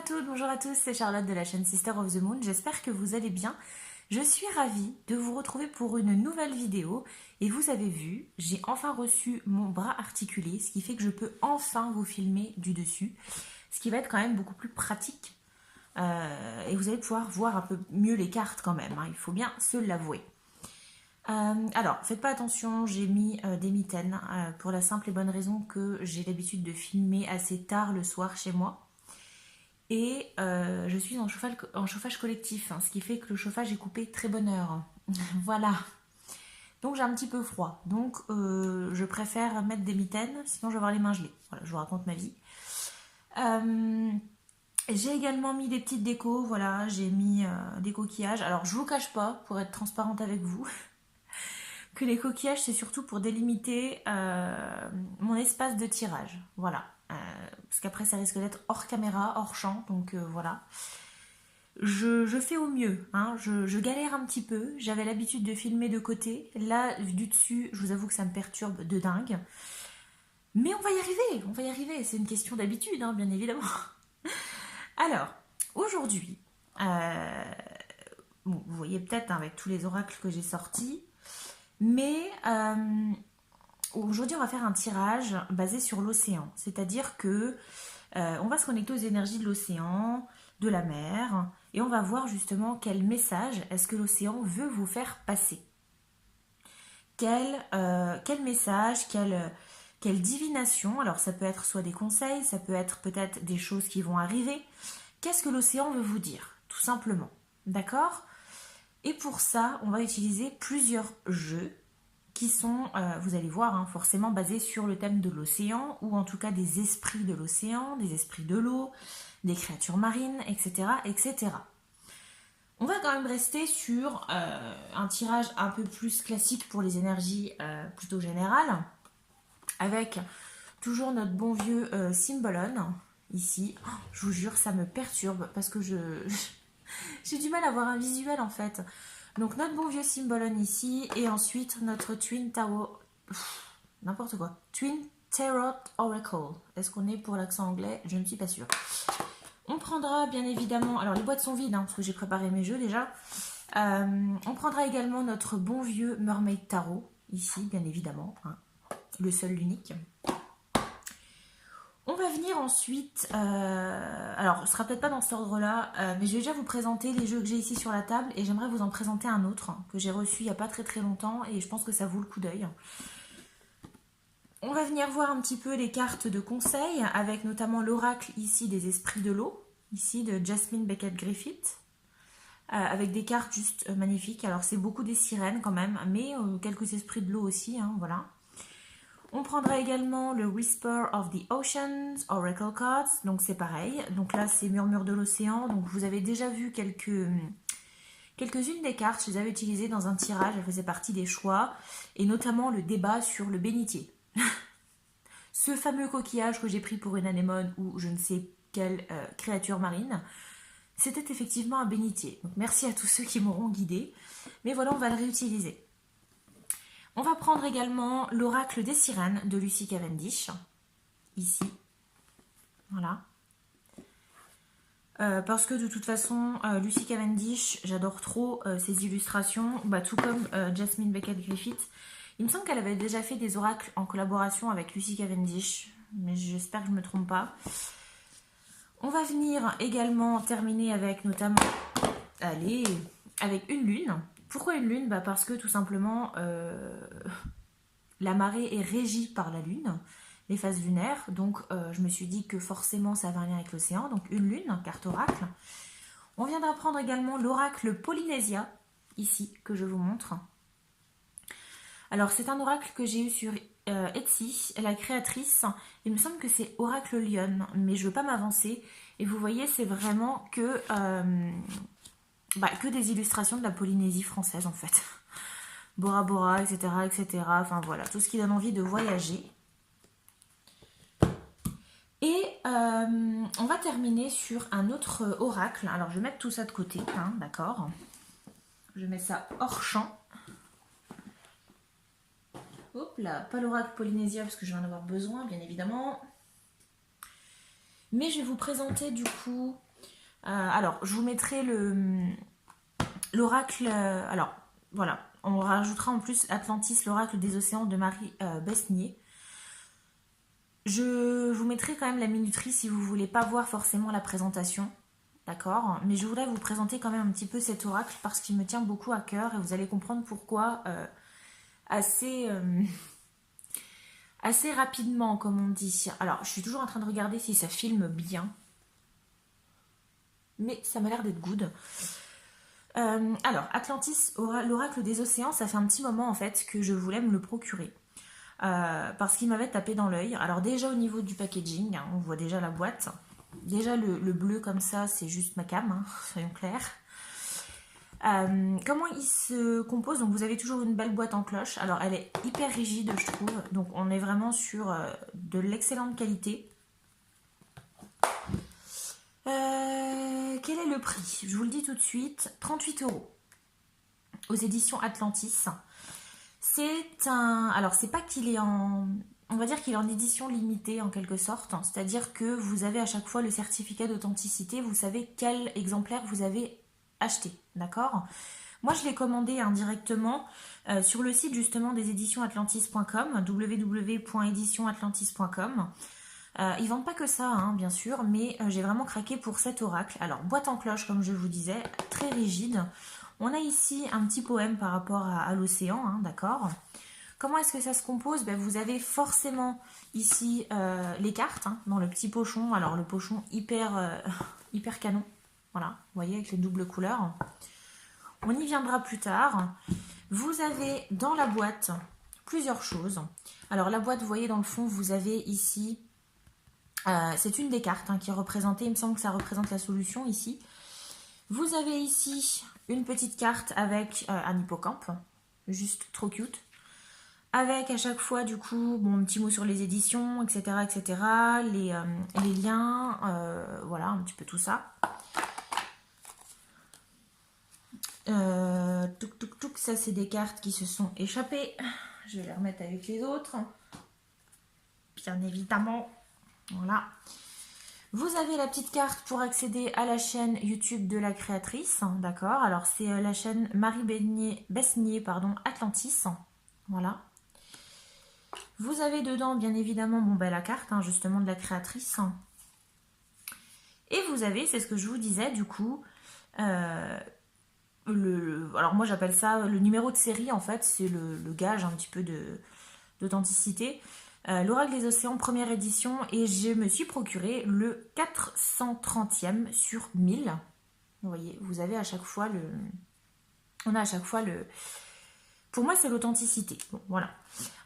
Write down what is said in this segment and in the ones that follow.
toutes, bonjour à tous, c'est Charlotte de la chaîne Sister of the Moon, j'espère que vous allez bien. Je suis ravie de vous retrouver pour une nouvelle vidéo et vous avez vu, j'ai enfin reçu mon bras articulé, ce qui fait que je peux enfin vous filmer du dessus, ce qui va être quand même beaucoup plus pratique et vous allez pouvoir voir un peu mieux les cartes quand même, hein, il faut bien se l'avouer. Alors, faites pas attention, j'ai mis des mitaines pour la simple et bonne raison que j'ai l'habitude de filmer assez tard le soir chez moi. Et je suis en chauffage collectif, hein, ce qui fait que le chauffage est coupé très bonne heure. Voilà. Donc j'ai un petit peu froid. Donc je préfère mettre des mitaines, sinon je vais avoir les mains gelées. Voilà, je vous raconte ma vie. J'ai également mis des petites décos, voilà, j'ai mis des coquillages. Alors je vous cache pas, pour être transparente avec vous, que les coquillages c'est surtout pour délimiter mon espace de tirage. Voilà. Parce qu'après ça risque d'être hors caméra, hors champ, donc voilà. Je fais au mieux, hein. Je galère un petit peu, j'avais l'habitude de filmer de côté, là du dessus je vous avoue que ça me perturbe de dingue. Mais on va y arriver, c'est une question d'habitude, hein, bien évidemment. Alors, aujourd'hui, bon, vous voyez peut-être hein, avec tous les oracles que j'ai sortis, mais aujourd'hui, on va faire un tirage basé sur l'océan. C'est-à-dire que on va se connecter aux énergies de l'océan, de la mer, et on va voir justement quel message est-ce que l'océan veut vous faire passer. Quel message, quelle divination, alors ça peut être soit des conseils, ça peut être peut-être des choses qui vont arriver. Qu'est-ce que l'océan veut vous dire, tout simplement. D'accord ? Et pour ça, on va utiliser plusieurs jeux qui sont, vous allez voir, hein, forcément basés sur le thème de l'océan, ou en tout cas des esprits de l'océan, des esprits de l'eau, des créatures marines, etc., etc. On va quand même rester sur un tirage un peu plus classique pour les énergies plutôt générales, avec toujours notre bon vieux Symbolon, ici. Oh, je vous jure, ça me perturbe, parce que j'ai du mal à avoir un visuel en fait. Donc notre bon vieux Symbolon ici, et ensuite notre Twin Tarot, n'importe quoi, Twin Tarot Oracle. Est-ce qu'on est pour l'accent anglais? Je ne suis pas sûre. On prendra bien évidemment, alors les boîtes sont vides, hein, parce que j'ai préparé mes jeux déjà. On prendra également notre bon vieux Mermaid Tarot, ici bien évidemment, hein, le seul, l'unique. On va venir ensuite, alors ce sera peut-être pas dans cet ordre-là, mais je vais déjà vous présenter les jeux que j'ai ici sur la table et j'aimerais vous en présenter un autre que j'ai reçu il n'y a pas très très longtemps et je pense que ça vaut le coup d'œil. On va venir voir un petit peu les cartes de conseil avec notamment l'oracle ici des esprits de l'eau, ici de Jasmine Beckett Griffith, avec des cartes juste magnifiques. Alors c'est beaucoup des sirènes quand même, mais quelques esprits de l'eau aussi, hein, voilà. On prendra également le Whisper of the Oceans, Oracle Cards, donc c'est pareil. Donc là, c'est Murmure de l'océan. Donc vous avez déjà vu quelques-unes des cartes, je les avais utilisées dans un tirage, elles faisaient partie des choix, et notamment le débat sur le bénitier. Ce fameux coquillage que j'ai pris pour une anémone ou je ne sais quelle créature marine, c'était effectivement un bénitier. Donc merci à tous ceux qui m'auront guidée. Mais voilà, on va le réutiliser. On va prendre également l'oracle des sirènes de Lucy Cavendish, ici, voilà. Parce que de toute façon, Lucy Cavendish, j'adore trop ses illustrations, bah, tout comme Jasmine Beckett Griffith. Il me semble qu'elle avait déjà fait des oracles en collaboration avec Lucy Cavendish, mais j'espère que je ne me trompe pas. On va venir également terminer avec notamment, allez, avec une lune. Pourquoi une lune? Bah parce que tout simplement, la marée est régie par la lune, les phases lunaires. Donc je me suis dit que forcément ça avait un lien avec l'océan. Donc une lune, carte oracle. On vient d'apprendre également l'oracle Polynésia, ici, que je vous montre. Alors c'est un oracle que j'ai eu sur Etsy, la créatrice. Il me semble que c'est Oracle Lyon, mais je ne veux pas m'avancer. Et vous voyez, c'est vraiment que des illustrations de la Polynésie française en fait. Bora Bora, etc., etc. Enfin voilà, tout ce qui donne envie de voyager. Et on va terminer sur un autre oracle. Alors je vais mettre tout ça de côté, hein, d'accord. Je mets ça hors champ. Hop là, pas l'oracle Polynésia parce que je vais en avoir besoin, bien évidemment. Mais je vais vous présenter du coup Alors, je vous mettrai l'oracle. Alors, voilà. On rajoutera en plus Atlantis, l'oracle des océans de Marie Besnier. Je vous mettrai quand même la minuterie si vous voulez pas voir forcément la présentation. D'accord? Mais je voudrais vous présenter quand même un petit peu cet oracle parce qu'il me tient beaucoup à cœur et vous allez comprendre pourquoi assez, assez rapidement, comme on dit. Alors, je suis toujours en train de regarder si ça filme bien. Mais ça m'a l'air d'être good. Alors, Atlantis, l'oracle des océans, ça fait un petit moment en fait que je voulais me le procurer. Parce qu'il m'avait tapé dans l'œil. Alors déjà au niveau du packaging, hein, on voit déjà la boîte. Déjà le bleu comme ça, c'est juste ma cam, hein, soyons clairs. Comment il se compose? Donc vous avez toujours une belle boîte en cloche. Alors elle est hyper rigide je trouve. Donc on est vraiment sur de l'excellente qualité. Quel est le prix? Je vous le dis tout de suite, 38 € aux éditions Atlantis. C'est un... Alors, c'est pas qu'il est en... On va dire qu'il est en édition limitée en quelque sorte. C'est-à-dire que vous avez à chaque fois le certificat d'authenticité. Vous savez quel exemplaire vous avez acheté. D'accord? Moi, je l'ai commandé indirectement sur le site justement des éditionatlantis.com, www.éditionatlantis.com. Ils vendent pas que ça, hein, bien sûr, mais j'ai vraiment craqué pour cet oracle. Alors, boîte en cloche, comme je vous disais, très rigide. On a ici un petit poème par rapport à l'océan, hein, d'accord? Comment est-ce que ça se compose? Ben, vous avez forcément ici les cartes, hein, dans le petit pochon. Alors, le pochon hyper, hyper canon. Voilà, vous voyez, avec les doubles couleurs. On y viendra plus tard. Vous avez dans la boîte plusieurs choses. Alors, la boîte, vous voyez, dans le fond, vous avez ici... c'est une des cartes hein, qui est représentée. Il me semble que ça représente la solution ici. Vous avez ici une petite carte avec un hippocampe, juste trop cute. Avec à chaque fois du coup mon petit mot sur les éditions, etc. etc. Les liens, voilà un petit peu tout ça. Touc touc touc, ça c'est des cartes qui se sont échappées. Je vais les remettre avec les autres. Bien évidemment. Voilà. Vous avez la petite carte pour accéder à la chaîne YouTube de la créatrice, d'accord? Alors c'est la chaîne Marie Besnier, pardon, Atlantis, voilà. Vous avez dedans bien évidemment bon, ben, la carte hein, justement de la créatrice. Et vous avez, c'est ce que je vous disais du coup, alors moi j'appelle ça le numéro de série en fait, c'est le gage un petit peu d'authenticité. L'Oracle des Océans, première édition, et je me suis procuré le 430e sur 1000. Vous voyez, vous avez à chaque fois le... On a à chaque fois le... Pour moi, c'est l'authenticité. Bon, voilà.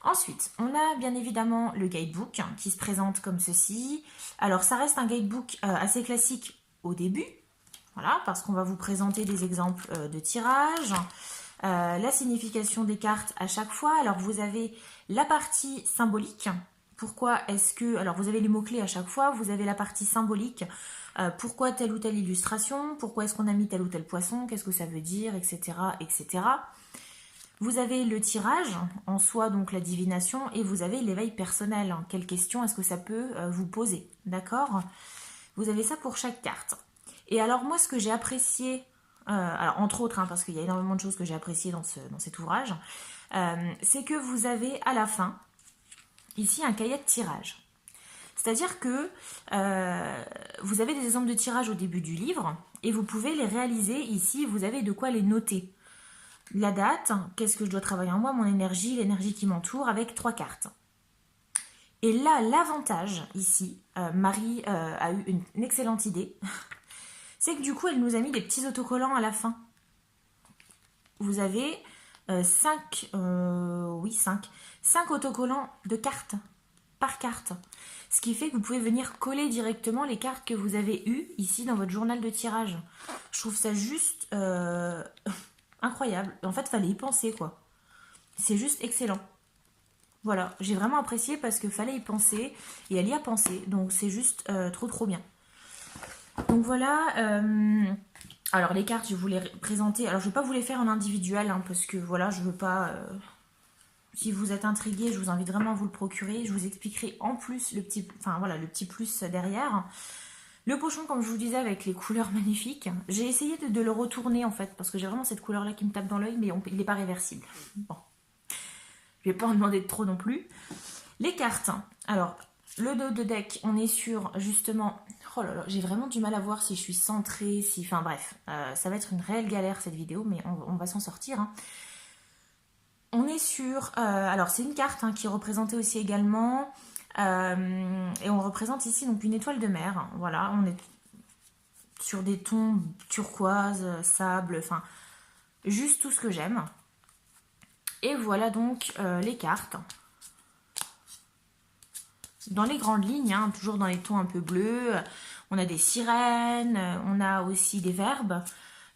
Ensuite, on a bien évidemment le guidebook hein, qui se présente comme ceci. Alors, ça reste un guidebook assez classique au début. Voilà, parce qu'on va vous présenter des exemples de tirage. La signification des cartes à chaque fois. Alors vous avez la partie symbolique. Pourquoi est-ce que... Alors vous avez les mots-clés à chaque fois. Vous avez la partie symbolique. Pourquoi telle ou telle illustration? Pourquoi est-ce qu'on a mis tel ou tel poisson? Qu'est-ce que ça veut dire? Etc. etc. Vous avez le tirage en soi, donc la divination. Et vous avez l'éveil personnel. Quelle question est-ce que ça peut vous poser? D'accord? Vous avez ça pour chaque carte. Et alors moi, ce que j'ai apprécié... alors entre autres, hein, parce qu'il y a énormément de choses que j'ai appréciées dans cet ouvrage, c'est que vous avez à la fin, ici, un cahier de tirage. C'est-à-dire que vous avez des exemples de tirage au début du livre, et vous pouvez les réaliser ici, vous avez de quoi les noter. La date, qu'est-ce que je dois travailler en moi, mon énergie, l'énergie qui m'entoure, avec 3 cartes. Et là, l'avantage, ici, Marie a eu une excellente idée, c'est que du coup, elle nous a mis des petits autocollants à la fin. Vous avez 5 autocollants de cartes par carte. Ce qui fait que vous pouvez venir coller directement les cartes que vous avez eues ici dans votre journal de tirage. Je trouve ça juste incroyable. En fait, il fallait y penser, quoi. C'est juste excellent. Voilà, j'ai vraiment apprécié parce qu'il fallait y penser et elle y a pensé. Donc, c'est juste trop bien. Donc voilà, alors les cartes je vais vous les présenter, alors je ne vais pas vous les faire en individuel hein, parce que voilà je veux pas, si vous êtes intrigué je vous invite vraiment à vous le procurer, je vous expliquerai en plus le petit, enfin voilà le petit plus derrière. Le pochon, comme je vous disais, avec les couleurs magnifiques, j'ai essayé de le retourner en fait, parce que j'ai vraiment cette couleur-là qui me tape dans l'œil, mais il n'est pas réversible. Bon, je vais pas en demander de trop non plus. Les cartes, alors, le dos de deck, on est sur justement... Oh là là, j'ai vraiment du mal à voir si je suis centrée, si... Enfin bref, ça va être une réelle galère cette vidéo, mais on va s'en sortir. Hein. On est sur... alors, c'est une carte hein, qui est représentée aussi également... et on représente ici donc une étoile de mer. Voilà, on est sur des tons turquoise, sable, enfin juste tout ce que j'aime. Et voilà donc les cartes. Dans les grandes lignes, hein, toujours dans les tons un peu bleus, on a des sirènes, on a aussi des verbes,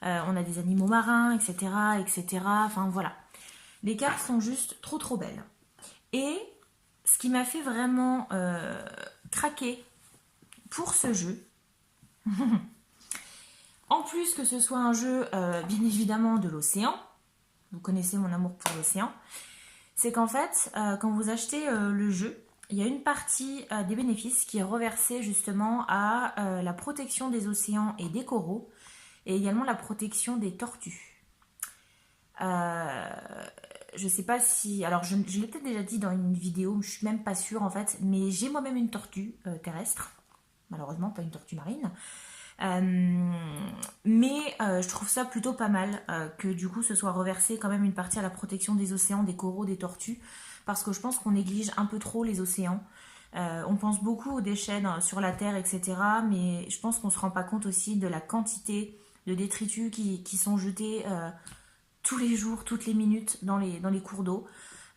on a des animaux marins, etc., etc. Enfin voilà, les cartes sont juste trop trop belles. Et ce qui m'a fait vraiment craquer pour ce jeu, en plus que ce soit un jeu bien évidemment de l'océan, vous connaissez mon amour pour l'océan, c'est qu'en fait, quand vous achetez le jeu, il y a une partie des bénéfices qui est reversée justement à la protection des océans et des coraux, et également la protection des tortues. Je sais pas si... Alors, je l'ai peut-être déjà dit dans une vidéo, je suis même pas sûre en fait, mais j'ai moi-même une tortue terrestre. Malheureusement, pas une tortue marine. Mais je trouve ça plutôt pas mal que du coup ce soit reversé quand même une partie à la protection des océans, des coraux, des tortues, parce que je pense qu'on néglige un peu trop les océans. On pense beaucoup aux déchets sur la terre, etc. Mais je pense qu'on se rend pas compte aussi de la quantité de détritus qui sont jetés tous les jours, toutes les minutes dans les cours d'eau.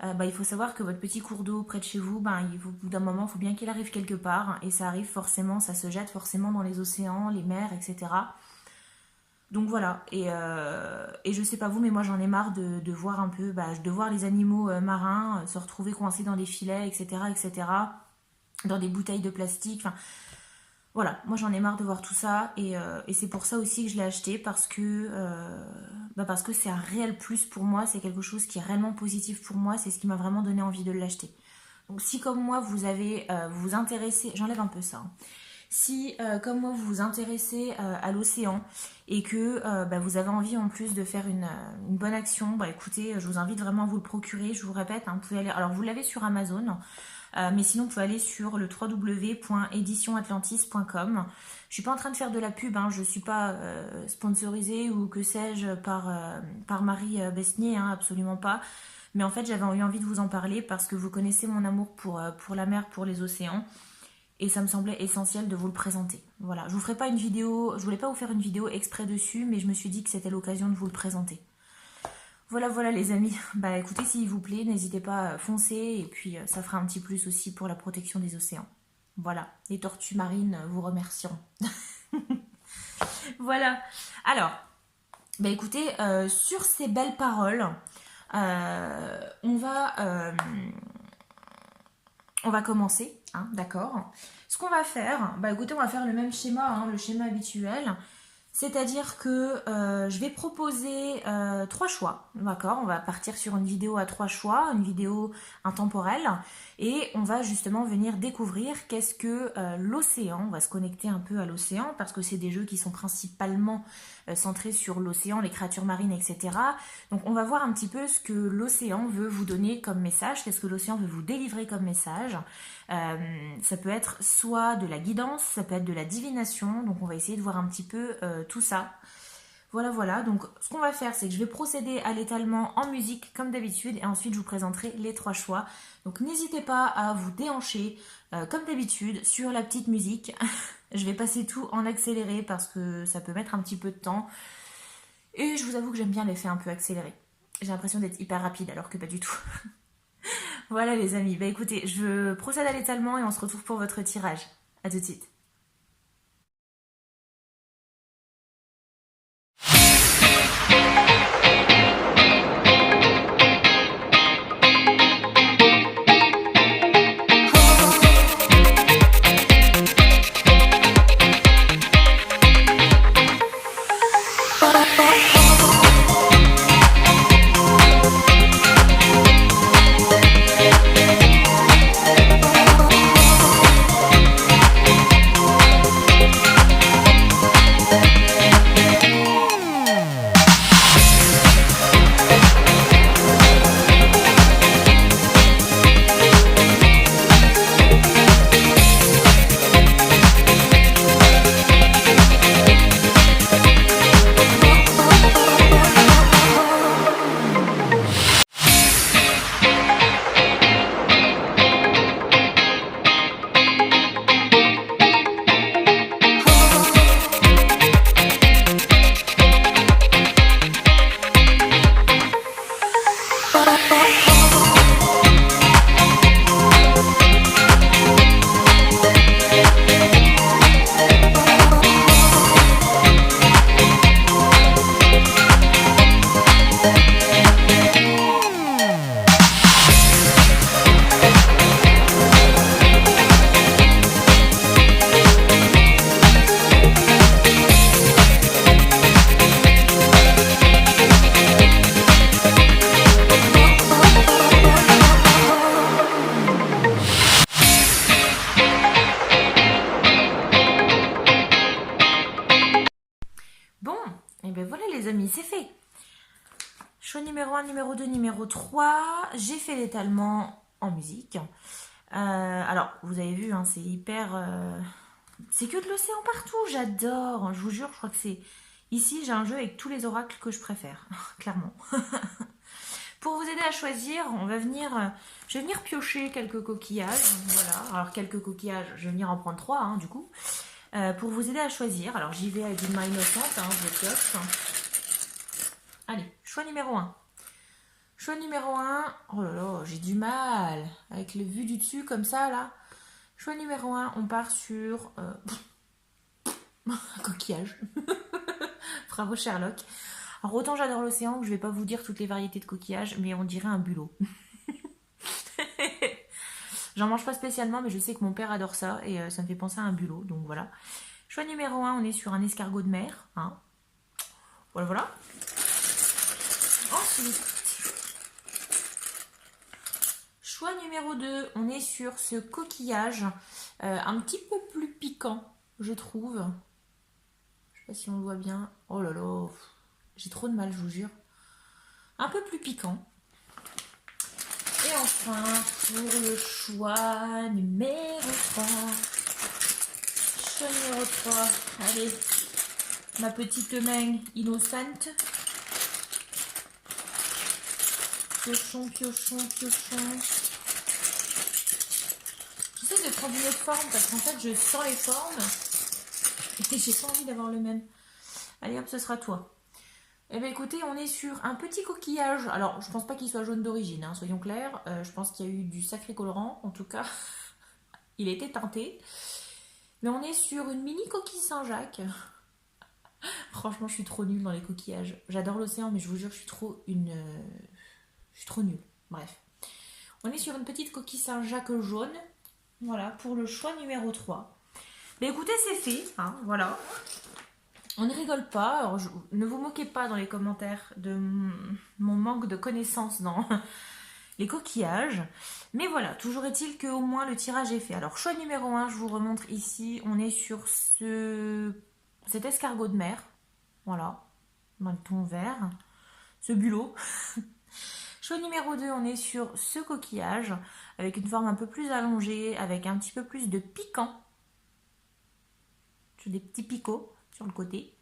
Il faut savoir que votre petit cours d'eau près de chez vous, au bout d'un moment, il faut bien qu'il arrive quelque part. Et ça arrive forcément, ça se jette forcément dans les océans, les mers, etc. Donc voilà, et je sais pas vous, mais moi j'en ai marre de voir un peu, de voir les animaux marins se retrouver coincés dans des filets, etc., etc., dans des bouteilles de plastique, enfin... Voilà, moi j'en ai marre de voir tout ça et c'est pour ça aussi que je l'ai acheté parce que c'est un réel plus pour moi, c'est quelque chose qui est réellement positif pour moi, c'est ce qui m'a vraiment donné envie de l'acheter. Donc si comme moi vous vous intéressez, j'enlève un peu ça, hein. Si comme moi vous vous intéressez à l'océan et que vous avez envie en plus de faire une bonne action, écoutez, je vous invite vraiment à vous le procurer, je vous répète, hein, vous pouvez aller, alors vous l'avez sur Amazon. Mais sinon, vous pouvez aller sur le www.editionatlantis.com. Je suis pas en train de faire de la pub, hein, je suis pas sponsorisée ou que sais-je par Marie Besnier, hein, absolument pas. Mais en fait, j'avais eu envie de vous en parler parce que vous connaissez mon amour pour la mer, pour les océans. Et ça me semblait essentiel de vous le présenter. Voilà, je vous ferai pas une vidéo, je voulais pas vous faire une vidéo exprès dessus, mais je me suis dit que c'était l'occasion de vous le présenter. Voilà les amis, écoutez s'il vous plaît, n'hésitez pas à foncer et puis ça fera un petit plus aussi pour la protection des océans. Voilà, les tortues marines vous remercieront. Voilà, alors, écoutez, sur ces belles paroles, on va commencer, hein, d'accord. Ce qu'on va faire, écoutez, on va faire le même schéma, hein, le schéma habituel. C'est-à-dire que je vais proposer 3 choix, d'accord? On va partir sur une vidéo à 3 choix, une vidéo intemporelle, et on va justement venir découvrir qu'est-ce que l'océan. On va se connecter un peu à l'océan, parce que c'est des jeux qui sont principalement centrés sur l'océan, les créatures marines, etc. Donc on va voir un petit peu ce que l'océan veut vous donner comme message, qu'est-ce que l'océan veut vous délivrer comme message. Ça peut être soit de la guidance, ça peut être de la divination, donc on va essayer de voir un petit peu tout ça. Voilà, donc ce qu'on va faire, c'est que je vais procéder à l'étalement en musique comme d'habitude et ensuite je vous présenterai les 3 choix. Donc n'hésitez pas à vous déhancher comme d'habitude sur la petite musique. Je vais passer tout en accéléré parce que ça peut mettre un petit peu de temps et je vous avoue que j'aime bien l'effet un peu accéléré. J'ai l'impression d'être hyper rapide alors que pas du tout. Voilà les amis, écoutez, je procède à l'étalement et on se retrouve pour votre tirage. A tout de suite. les amis, c'est fait. Choix numéro 1, numéro 2, numéro 3. J'ai fait l'étalement en musique. Alors, vous avez vu, hein, c'est hyper... c'est que de l'océan partout, j'adore. Je vous jure, je crois que c'est... Ici, j'ai un jeu avec tous les oracles que je préfère, clairement. Pour vous aider à choisir, je vais venir piocher quelques coquillages. Voilà, alors quelques coquillages, je vais venir en prendre 3, hein, du coup. Pour vous aider à choisir. Alors, j'y vais avec une main innocente, hein, je pioche. Allez, choix numéro 1. Choix numéro 1. Oh là là, j'ai du mal. Avec le vu du dessus, comme ça, là. Choix numéro 1, on part sur... un coquillage. Bravo Sherlock. Alors autant j'adore l'océan que je vais pas vous dire toutes les variétés de coquillages, mais on dirait un bulot. J'en mange pas spécialement, mais je sais que mon père adore ça et ça me fait penser à un bulot, donc voilà. Choix numéro 1, on est sur un escargot de mer. Hein. Voilà, voilà. Ensuite, choix numéro 2, on est sur ce coquillage un petit peu plus piquant, je trouve. Je sais pas si on le voit bien. Oh là là, j'ai trop de mal, je vous jure. Un peu plus piquant. Et enfin, pour le choix numéro 3. Choix numéro 3. Allez, ma petite main innocente. Piochon, piochon, piochon. J'essaie de prendre une autre forme parce qu'en fait, je sens les formes. Et j'ai pas envie d'avoir le même. Allez hop, ce sera toi. Eh bien écoutez, on est sur un petit coquillage. Alors, je pense pas qu'il soit jaune d'origine, hein, soyons clairs. Je pense qu'il y a eu du sacré colorant, en tout cas. Il a été teinté. Mais on est sur une mini coquille Saint-Jacques. Franchement, je suis trop nulle dans les coquillages. J'adore l'océan, mais je vous jure, je suis trop nulle. Bref. On est sur une petite coquille Saint-Jacques jaune. Voilà, pour le choix numéro 3. Mais écoutez, c'est fait, hein, voilà. On ne rigole pas, alors ne vous moquez pas dans les commentaires de mon manque de connaissances dans les coquillages. Mais voilà, toujours est-il qu'au moins le tirage est fait. Alors choix numéro 1, je vous remontre ici, on est sur cet escargot de mer. Voilà, dans le ton vert. Ce bulot. Choix numéro 2, on est sur ce coquillage, avec une forme un peu plus allongée, avec un petit peu plus de piquant. Sur des petits picots sur le côté.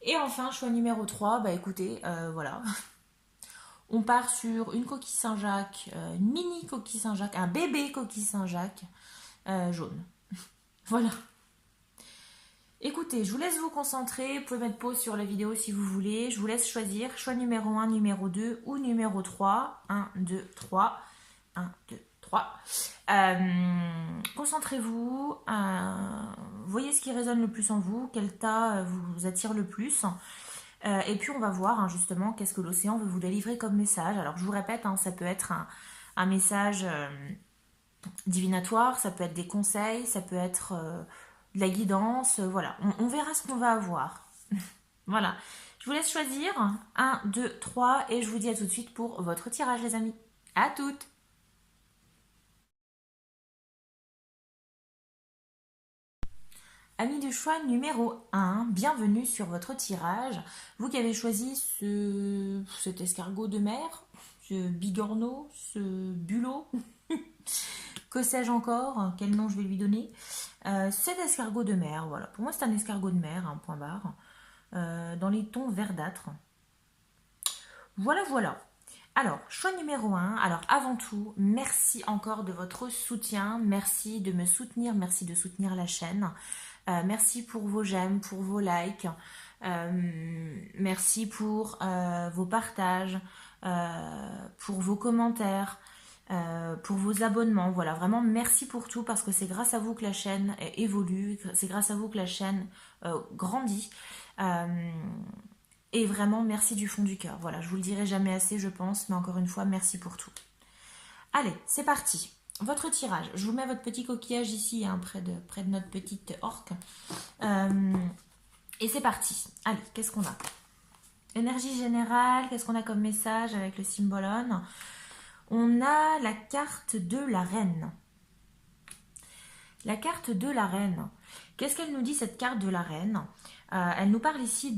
Et enfin, choix numéro 3, bah écoutez, voilà. On part sur une coquille Saint-Jacques, une mini coquille Saint-Jacques, un bébé coquille Saint-Jacques jaune. Voilà. Écoutez, je vous laisse vous concentrer. Vous pouvez mettre pause sur la vidéo si vous voulez. Je vous laisse choisir choix numéro 1, numéro 2 ou numéro 3. 1, 2, 3. 1, 2, 3. Concentrez-vous. Voyez ce qui résonne le plus en vous. Quel tas vous attire le plus. Et puis on va voir hein, justement qu'est-ce que l'océan veut vous délivrer comme message. Alors je vous répète, hein, ça peut être un message divinatoire, ça peut être des conseils, ça peut être de la guidance, voilà. On verra ce qu'on va avoir. Voilà. Je vous laisse choisir. 1, 2, 3 et je vous dis à tout de suite pour votre tirage les amis. À toutes. Amis du choix numéro 1, bienvenue sur votre tirage. Vous qui avez choisi cet escargot de mer, ce bigorneau, ce bulot, que sais-je encore, quel nom je vais lui donner. Cet escargot de mer, voilà. Pour moi c'est un escargot de mer, un point barre, dans les tons verdâtres. Voilà, voilà. Alors, choix numéro 1. Alors, avant tout, merci encore de votre soutien. Merci de me soutenir. Merci de soutenir la chaîne. Merci pour vos j'aime, pour vos likes. Merci pour vos partages, pour vos commentaires, pour vos abonnements. Voilà, vraiment merci pour tout parce que c'est grâce à vous que la chaîne évolue. C'est grâce à vous que la chaîne grandit. Et vraiment, merci du fond du cœur. Voilà, je vous le dirai jamais assez, je pense, mais encore une fois, merci pour tout. Allez, c'est parti. Votre tirage. Je vous mets votre petit coquillage ici, hein, près de notre petite orque. Et c'est parti. Allez, qu'est-ce qu'on a? Énergie générale, qu'est-ce qu'on a comme message avec le symbolone? On a la carte de la reine. La carte de la reine. Qu'est-ce qu'elle nous dit, cette carte de la reine? Elle nous parle ici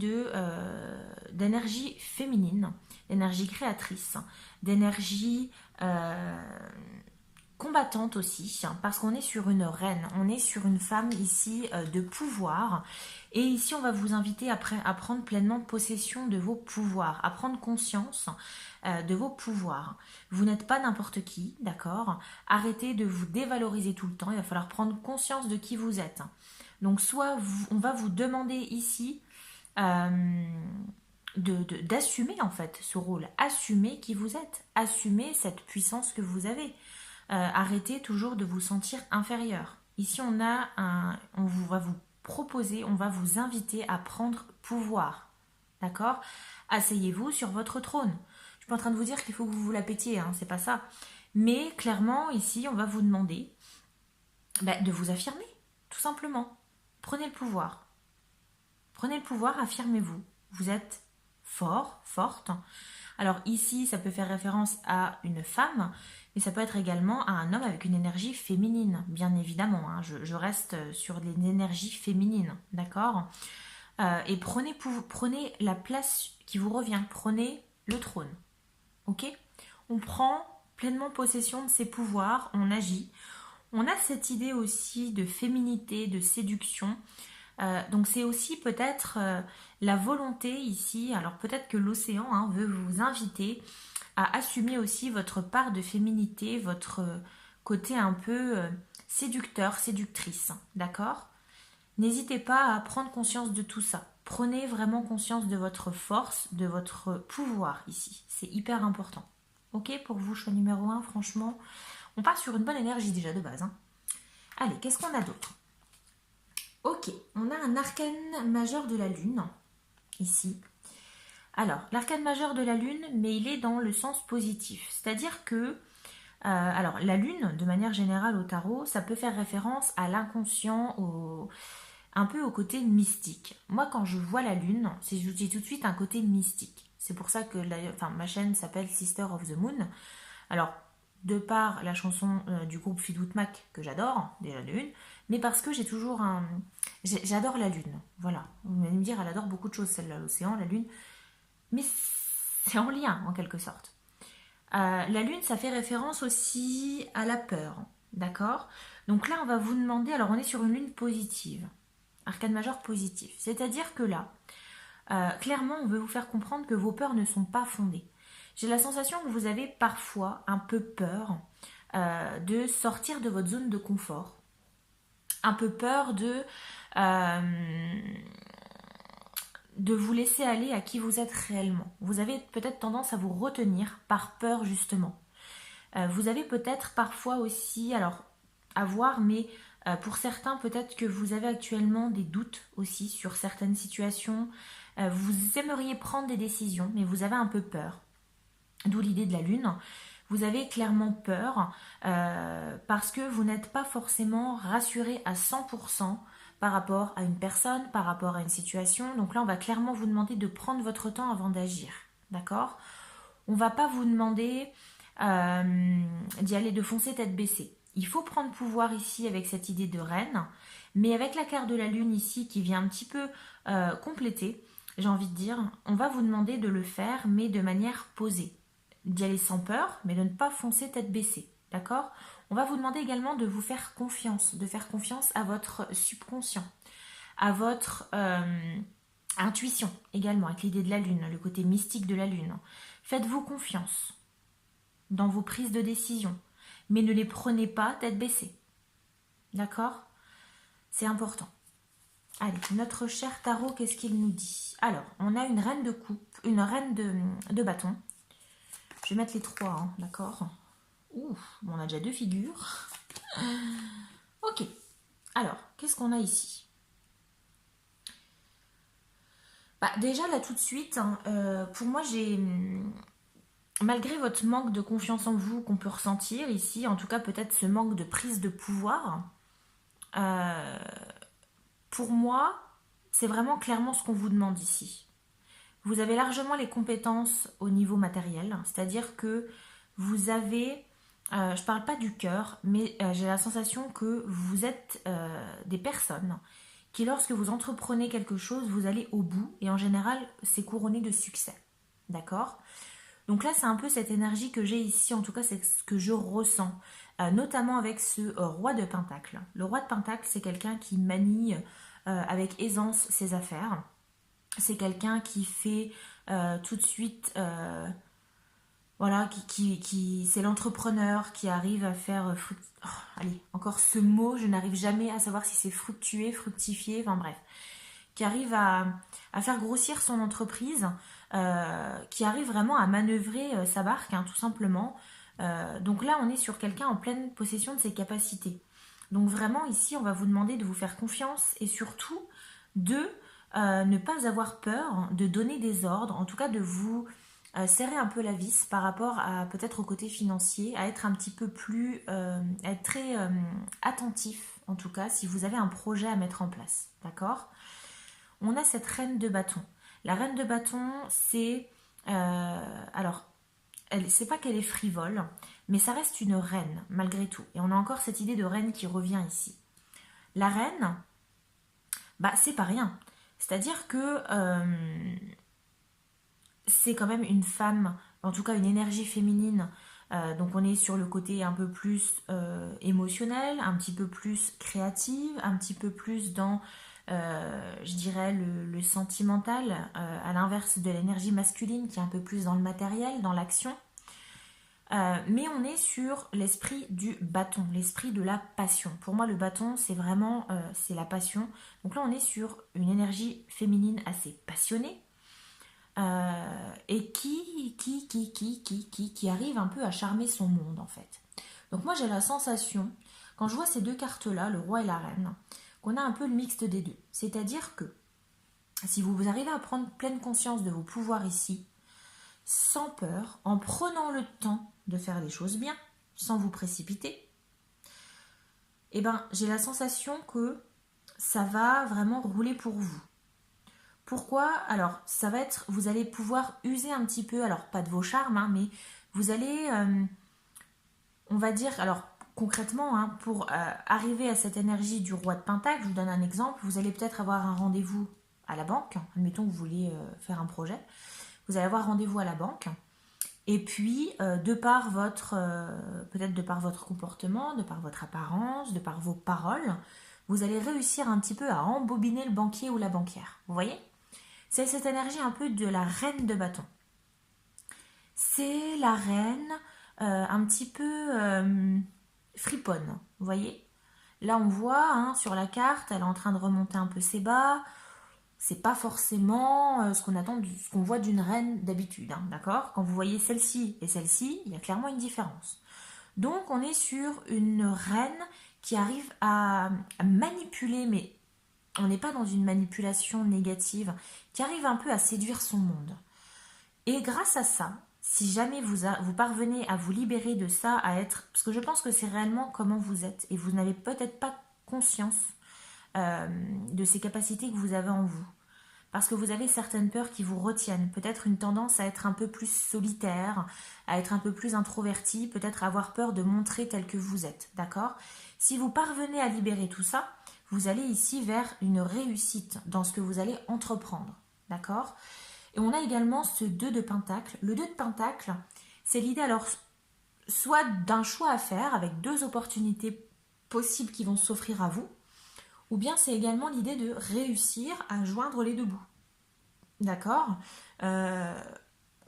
d'énergie féminine, d'énergie créatrice, d'énergie combattante aussi, hein, parce qu'on est sur une reine, on est sur une femme ici de pouvoir. Et ici, on va vous inviter à prendre pleinement possession de vos pouvoirs, à prendre conscience de vos pouvoirs. Vous n'êtes pas n'importe qui, d'accord? Arrêtez de vous dévaloriser tout le temps, il va falloir prendre conscience de qui vous êtes. Donc, soit on va vous demander ici d'assumer en fait ce rôle, assumer qui vous êtes, assumer cette puissance que vous avez. Arrêtez toujours de vous sentir inférieur. Ici, on va vous proposer, on va vous inviter à prendre pouvoir. D'accord? Asseyez-vous sur votre trône. Je suis pas en train de vous dire qu'il faut que vous vous la pétiez, hein, c'est pas ça. Mais clairement, ici, on va vous demander de vous affirmer, tout simplement. Prenez le pouvoir. Prenez le pouvoir, affirmez-vous. Vous êtes fort, forte. Alors ici, ça peut faire référence à une femme, mais ça peut être également à un homme avec une énergie féminine, bien évidemment. Hein. Je reste sur les énergies féminines, d'accord? Et prenez la place qui vous revient, prenez le trône, ok? On prend pleinement possession de ses pouvoirs, on agit. On a cette idée aussi de féminité, de séduction. Donc c'est aussi peut-être la volonté ici, alors peut-être que l'océan veut vous inviter à assumer aussi votre part de féminité, votre côté un peu séducteur, séductrice, d'accord? N'hésitez pas à prendre conscience de tout ça. Prenez vraiment conscience de votre force, de votre pouvoir ici. C'est hyper important. Ok, pour vous, choix numéro 1, franchement, on part sur une bonne énergie déjà de base. Hein. Allez, qu'est-ce qu'on a d'autre? Ok, on a un arcane majeur de la Lune, ici. Alors, l'arcane majeur de la Lune, mais il est dans le sens positif. C'est-à-dire que, alors, la Lune, de manière générale au tarot, ça peut faire référence à l'inconscient, un peu au côté mystique. Moi, quand je vois la Lune, j'ai tout de suite un côté mystique. C'est pour ça que ma chaîne s'appelle Sister of the Moon. Alors, de par la chanson du groupe Fleetwood Mac que j'adore, déjà de une, mais parce que j'ai toujours j'adore la Lune, voilà. Vous allez me dire, elle adore beaucoup de choses, celle-là, l'océan, la Lune, mais c'est en lien, en quelque sorte. La Lune, ça fait référence aussi à la peur, d'accord? Donc là, on va vous demander, alors on est sur une Lune positive, arcane majeur positif, c'est-à-dire que là, clairement, on veut vous faire comprendre que vos peurs ne sont pas fondées. J'ai la sensation que vous avez parfois un peu peur de sortir de votre zone de confort. Un peu peur de vous laisser aller à qui vous êtes réellement. Vous avez peut-être tendance à vous retenir par peur justement. Vous avez peut-être parfois aussi, alors à voir, mais pour certains peut-être que vous avez actuellement des doutes aussi sur certaines situations. Vous aimeriez prendre des décisions, mais vous avez un peu peur. D'où l'idée de la Lune. Vous avez clairement peur parce que vous n'êtes pas forcément rassuré à 100% par rapport à une personne, par rapport à une situation. Donc là, on va clairement vous demander de prendre votre temps avant d'agir. D'accord? On ne va pas vous demander d'y aller de foncer tête baissée. Il faut prendre pouvoir ici avec cette idée de reine, mais avec la carte de la Lune ici qui vient un petit peu compléter, j'ai envie de dire, on va vous demander de le faire, mais de manière posée. D'y aller sans peur, mais de ne pas foncer tête baissée. D'accord? On va vous demander également de vous faire confiance, de faire confiance à votre subconscient, à votre intuition également, avec l'idée de la Lune, le côté mystique de la Lune. Faites-vous confiance dans vos prises de décision, mais ne les prenez pas tête baissée. D'accord? C'est important. Allez, notre cher tarot, qu'est-ce qu'il nous dit? Alors, on a une reine de coupe, une reine de bâton. Je vais mettre les trois, hein, d'accord? Ouh, on a déjà deux figures. Ok, alors, qu'est-ce qu'on a ici? Déjà, là, tout de suite, pour moi, malgré votre manque de confiance en vous qu'on peut ressentir ici, en tout cas, peut-être ce manque de prise de pouvoir, pour moi, c'est vraiment clairement ce qu'on vous demande ici. Vous avez largement les compétences au niveau matériel, c'est-à-dire que vous avez, je ne parle pas du cœur, mais j'ai la sensation que vous êtes des personnes qui lorsque vous entreprenez quelque chose, vous allez au bout et en général, c'est couronné de succès. D'accord? Donc là, c'est un peu cette énergie que j'ai ici, en tout cas, c'est ce que je ressens, notamment avec ce roi de Pentacle. Le roi de Pentacle, c'est quelqu'un qui manie avec aisance ses affaires. C'est quelqu'un qui fait tout de suite, voilà, c'est l'entrepreneur qui arrive à faire, oh, allez, encore ce mot, je n'arrive jamais à savoir si c'est fructuer, fructifier, enfin bref, qui arrive à faire grossir son entreprise, qui arrive vraiment à manœuvrer sa barque, hein, tout simplement. Donc là, on est sur quelqu'un en pleine possession de ses capacités. Donc vraiment, ici, on va vous demander de vous faire confiance et surtout de ne pas avoir peur de donner des ordres, en tout cas de vous serrer un peu la vis par rapport à peut-être au côté financier, à être un petit peu plus, à être très attentif, en tout cas, si vous avez un projet à mettre en place. D'accord? On a cette reine de bâton. La reine de bâton, c'est... alors, c'est pas qu'elle est frivole, mais ça reste une reine, malgré tout. Et on a encore cette idée de reine qui revient ici. La reine, bah, c'est pas rien. C'est-à-dire que c'est quand même une femme, en tout cas une énergie féminine. Donc on est sur le côté un peu plus émotionnel, un petit peu plus créative, un petit peu plus dans, je dirais, le sentimental, à l'inverse de l'énergie masculine qui est un peu plus dans le matériel, dans l'action. Mais on est sur l'esprit du bâton, l'esprit de la passion. Pour moi, le bâton, c'est vraiment c'est la passion. Donc là, on est sur une énergie féminine assez passionnée et qui arrive un peu à charmer son monde, en fait. Donc moi, j'ai la sensation, quand je vois ces deux cartes-là, le roi et la reine, qu'on a un peu le mixte des deux. C'est-à-dire que si vous arrivez à prendre pleine conscience de vos pouvoirs ici, sans peur, en prenant le temps de faire les choses bien, sans vous précipiter, eh ben, j'ai la sensation que ça va vraiment rouler pour vous. Pourquoi? Alors, ça va être, vous allez pouvoir user un petit peu, alors pas de vos charmes, hein, mais vous allez, on va dire, alors concrètement, hein, pour arriver à cette énergie du roi de Pentacle, je vous donne un exemple, vous allez peut-être avoir un rendez-vous à la banque, admettons que vous voulez faire un projet, vous allez avoir rendez-vous à la banque, et puis de par votre, peut-être de par votre comportement, de par votre apparence, de par vos paroles, vous allez réussir un petit peu à embobiner le banquier ou la banquière. Vous voyez? C'est cette énergie un peu de la reine de bâton. C'est la reine un petit peu friponne, vous voyez? Là, on voit hein, sur la carte, elle est en train de remonter un peu ses bas. C'est pas forcément ce qu'on attend, ce qu'on voit d'une reine d'habitude, hein, d'accord? Quand vous voyez celle-ci et celle-ci, il y a clairement une différence. Donc, on est sur une reine qui arrive à manipuler, mais on n'est pas dans une manipulation négative, qui arrive un peu à séduire son monde. Et grâce à ça, si jamais vous parvenez à vous libérer de ça, à être... Parce que je pense que c'est réellement comment vous êtes, et vous n'avez peut-être pas conscience de ces capacités que vous avez en vous. Parce que vous avez certaines peurs qui vous retiennent. Peut-être une tendance à être un peu plus solitaire, à être un peu plus introverti, peut-être avoir peur de montrer tel que vous êtes. D'accord? Si vous parvenez à libérer tout ça, vous allez ici vers une réussite dans ce que vous allez entreprendre. D'accord? Et on a également ce 2 de Pentacle. Le 2 de Pentacle, c'est l'idée alors soit d'un choix à faire avec deux opportunités possibles qui vont s'offrir à vous, ou bien c'est également l'idée de réussir à joindre les deux bouts. D'accord?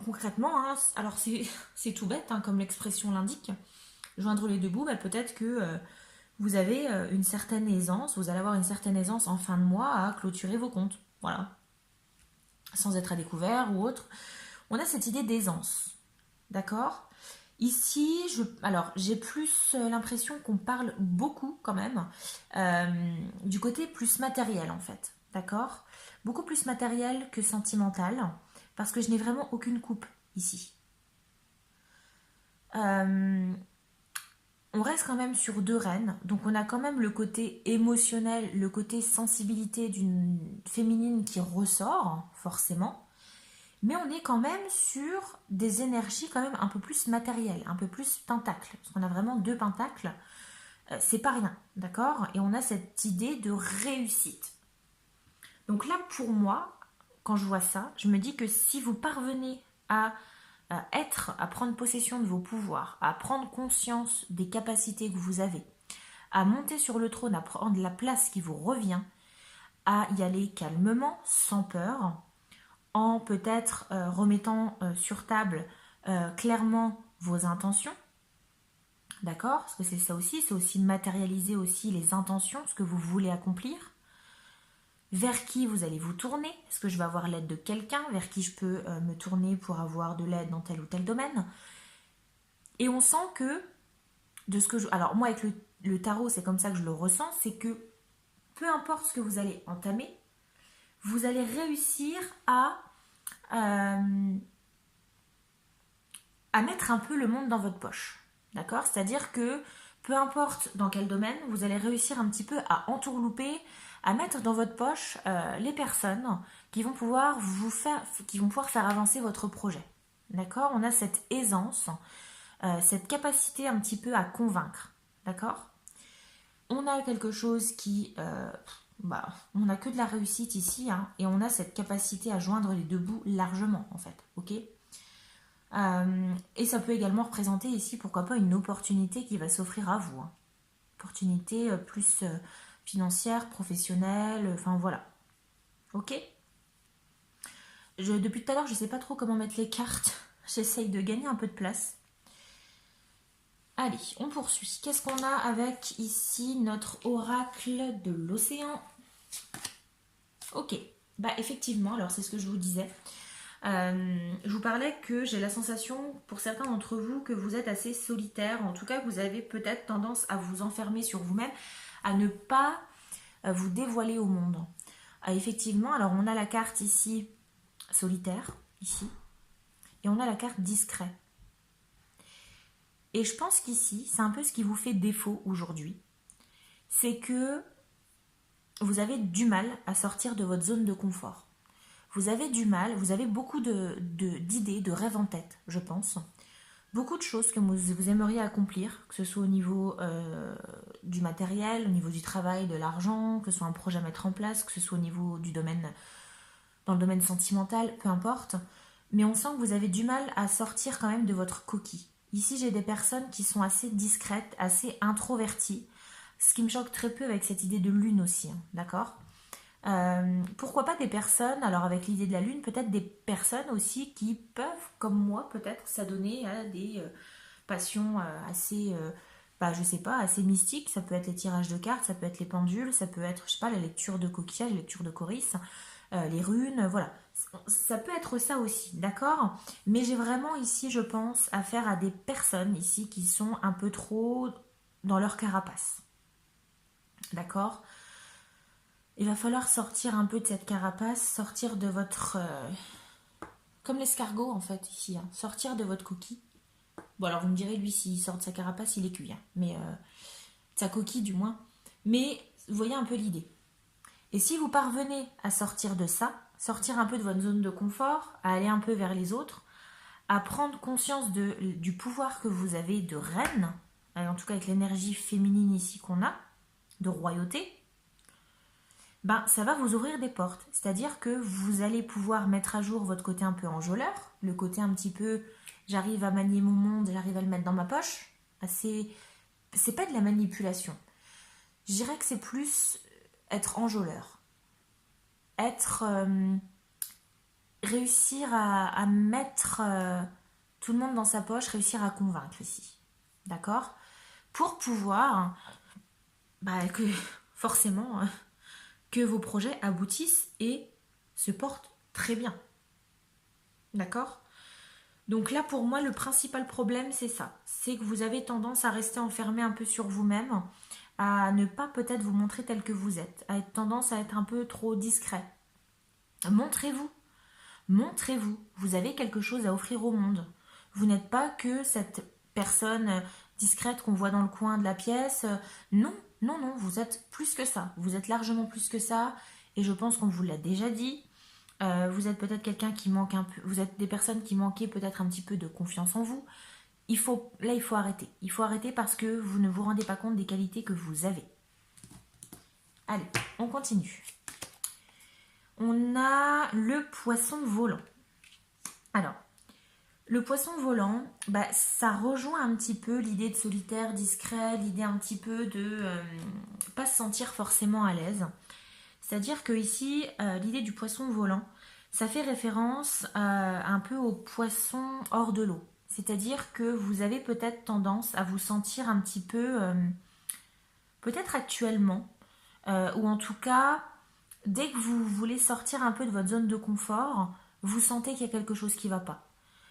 Concrètement, hein, alors c'est tout bête, hein, comme l'expression l'indique. Joindre les deux bouts, bah, peut-être que vous avez une certaine aisance, vous allez avoir une certaine aisance en fin de mois à clôturer vos comptes. Voilà. Sans être à découvert ou autre. On a cette idée d'aisance. D'accord? Ici, alors j'ai plus l'impression qu'on parle beaucoup quand même du côté plus matériel en fait, d'accord? Beaucoup plus matériel que sentimental, parce que je n'ai vraiment aucune coupe ici. On reste quand même sur deux reines, donc on a quand même le côté émotionnel, le côté sensibilité d'une féminine qui ressort, forcément. Mais on est quand même sur des énergies quand même un peu plus matérielles, un peu plus pentacles. Parce qu'on a vraiment deux pentacles, c'est pas rien, d'accord? Et on a cette idée de réussite. Donc là, pour moi, quand je vois ça, je me dis que si vous parvenez à prendre possession de vos pouvoirs, à prendre conscience des capacités que vous avez, à monter sur le trône, à prendre la place qui vous revient, à y aller calmement, sans peur, en peut-être remettant sur table clairement vos intentions, d'accord? Parce que c'est aussi matérialiser aussi les intentions, ce que vous voulez accomplir. Vers qui vous allez vous tourner? Est-ce que je vais avoir l'aide de quelqu'un? Vers qui je peux me tourner pour avoir de l'aide dans tel ou tel domaine? Et on sent que, de ce que je... Alors moi avec le tarot, c'est comme ça que je le ressens, c'est que peu importe ce que vous allez entamer, vous allez réussir euh, à mettre un peu le monde dans votre poche. D'accord? C'est-à-dire que peu importe dans quel domaine, vous allez réussir un petit peu à entourlouper, à mettre dans votre poche les personnes qui vont pouvoir faire avancer votre projet. D'accord? On a cette aisance, cette capacité un petit peu à convaincre. D'accord? On a quelque chose on n'a que de la réussite ici, hein, et on a cette capacité à joindre les deux bouts largement, en fait. Ok? Et ça peut également représenter ici, pourquoi pas, une opportunité qui va s'offrir à vous. Hein. Opportunité plus financière, professionnelle, enfin voilà. Ok? Depuis tout à l'heure, je ne sais pas trop comment mettre les cartes. J'essaye de gagner un peu de place. Allez, on poursuit. Qu'est-ce qu'on a avec ici notre oracle de l'océan? Ok, bah effectivement, alors c'est ce que je vous disais. Je vous parlais que j'ai la sensation, pour certains d'entre vous, que vous êtes assez solitaire. En tout cas, vous avez peut-être tendance à vous enfermer sur vous-même, à ne pas vous dévoiler au monde. Effectivement, alors on a la carte ici, solitaire, ici, et on a la carte discret. Et je pense qu'ici, c'est un peu ce qui vous fait défaut aujourd'hui. C'est que vous avez du mal à sortir de votre zone de confort. Vous avez du mal, vous avez beaucoup d'idées, de rêves en tête, je pense. Beaucoup de choses que vous aimeriez accomplir, que ce soit au niveau du matériel, au niveau du travail, de l'argent, que ce soit un projet à mettre en place, que ce soit au niveau du domaine, dans le domaine sentimental, peu importe. Mais on sent que vous avez du mal à sortir quand même de votre coquille. Ici, j'ai des personnes qui sont assez discrètes, assez introverties, ce qui me choque très peu avec cette idée de lune aussi, hein, d'accord? Pourquoi pas des personnes, alors avec l'idée de la lune, peut-être des personnes aussi qui peuvent, comme moi peut-être, s'adonner à des passions assez, je sais pas, assez mystiques. Ça peut être les tirages de cartes, ça peut être les pendules, ça peut être, je sais pas, la lecture de coquillages, la lecture de coris, les runes, voilà. Ça peut être ça aussi, d'accord? Mais j'ai vraiment ici, je pense, affaire à des personnes ici qui sont un peu trop dans leur carapace. D'accord? Il va falloir sortir un peu de cette carapace, sortir de votre... comme l'escargot en fait ici, hein, sortir de votre coquille. Bon alors vous me direz, lui s'il sort de sa carapace, il est cuit, hein, mais de sa coquille du moins. Mais vous voyez un peu l'idée. Et si vous parvenez à sortir de ça, sortir un peu de votre zone de confort, à aller un peu vers les autres, à prendre conscience du pouvoir que vous avez de reine, en tout cas avec l'énergie féminine ici qu'on a, de royauté, ça va vous ouvrir des portes. C'est-à-dire que vous allez pouvoir mettre à jour votre côté un peu enjôleur, le côté un petit peu j'arrive à manier mon monde, j'arrive à le mettre dans ma poche. C'est pas de la manipulation. Je dirais que c'est plus être enjôleur. Réussir à mettre tout le monde dans sa poche, réussir à convaincre ici. D'accord? Pour pouvoir que forcément que vos projets aboutissent et se portent très bien. D'accord? Donc là, pour moi, le principal problème, c'est ça. C'est que vous avez tendance à rester enfermé un peu sur vous-même, à ne pas peut-être vous montrer tel que vous êtes, à être tendance à être un peu trop discret. Montrez-vous. Montrez-vous. Vous avez quelque chose à offrir au monde. Vous n'êtes pas que cette personne discrète qu'on voit dans le coin de la pièce. Non, non, non, vous êtes plus que ça. Vous êtes largement plus que ça. Et je pense qu'on vous l'a déjà dit. Vous êtes peut-être quelqu'un qui manque un peu. Vous êtes des personnes qui manquaient peut-être un petit peu de confiance en vous. Il faut arrêter. Il faut arrêter parce que vous ne vous rendez pas compte des qualités que vous avez. Allez, on continue. on a le poisson volant. Alors, le poisson volant, bah, ça rejoint un petit peu l'idée de solitaire, discret, l'idée un petit peu de pas se sentir forcément à l'aise. C'est-à-dire que ici, l'idée du poisson volant, ça fait référence un peu au poisson hors de l'eau. C'est-à-dire que vous avez peut-être tendance à vous sentir un petit peu, peut-être actuellement, ou en tout cas, dès que vous voulez sortir un peu de votre zone de confort, vous sentez qu'il y a quelque chose qui ne va pas.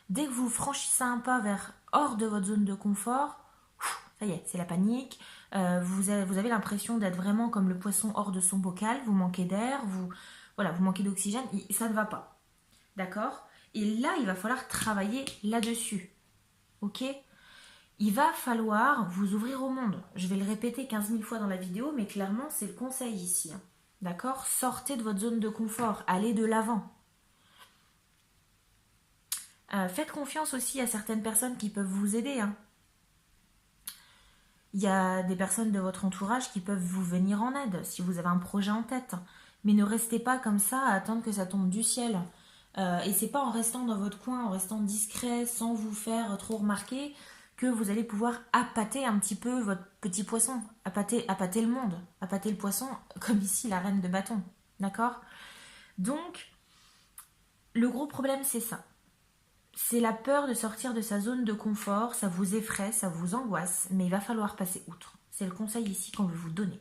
Dès que vous franchissez un pas vers hors de votre zone de confort, ça y est, c'est la panique. Vous avez l'impression d'être vraiment comme le poisson hors de son bocal. Vous manquez d'air, voilà, vous manquez d'oxygène. Ça ne va pas. D'accord? Et là, il va falloir travailler là-dessus. Ok? Il va falloir vous ouvrir au monde. Je vais le répéter 15 000 fois dans la vidéo, mais clairement, c'est le conseil ici. Hein. D'accord? Sortez de votre zone de confort. Allez de l'avant. Faites confiance aussi à certaines personnes qui peuvent vous aider. Hein. Il y a des personnes de votre entourage qui peuvent vous venir en aide si vous avez un projet en tête. Mais ne restez pas comme ça à attendre que ça tombe du ciel. Et c'est pas en restant dans votre coin, en restant discret, sans vous faire trop remarquer, que vous allez pouvoir appâter un petit peu votre petit poisson. Appâter le monde. Appâter le poisson, comme ici la reine de bâton. D'accord? Donc, le gros problème, c'est ça. C'est la peur de sortir de sa zone de confort, ça vous effraie, ça vous angoisse, mais il va falloir passer outre. C'est le conseil ici qu'on veut vous donner.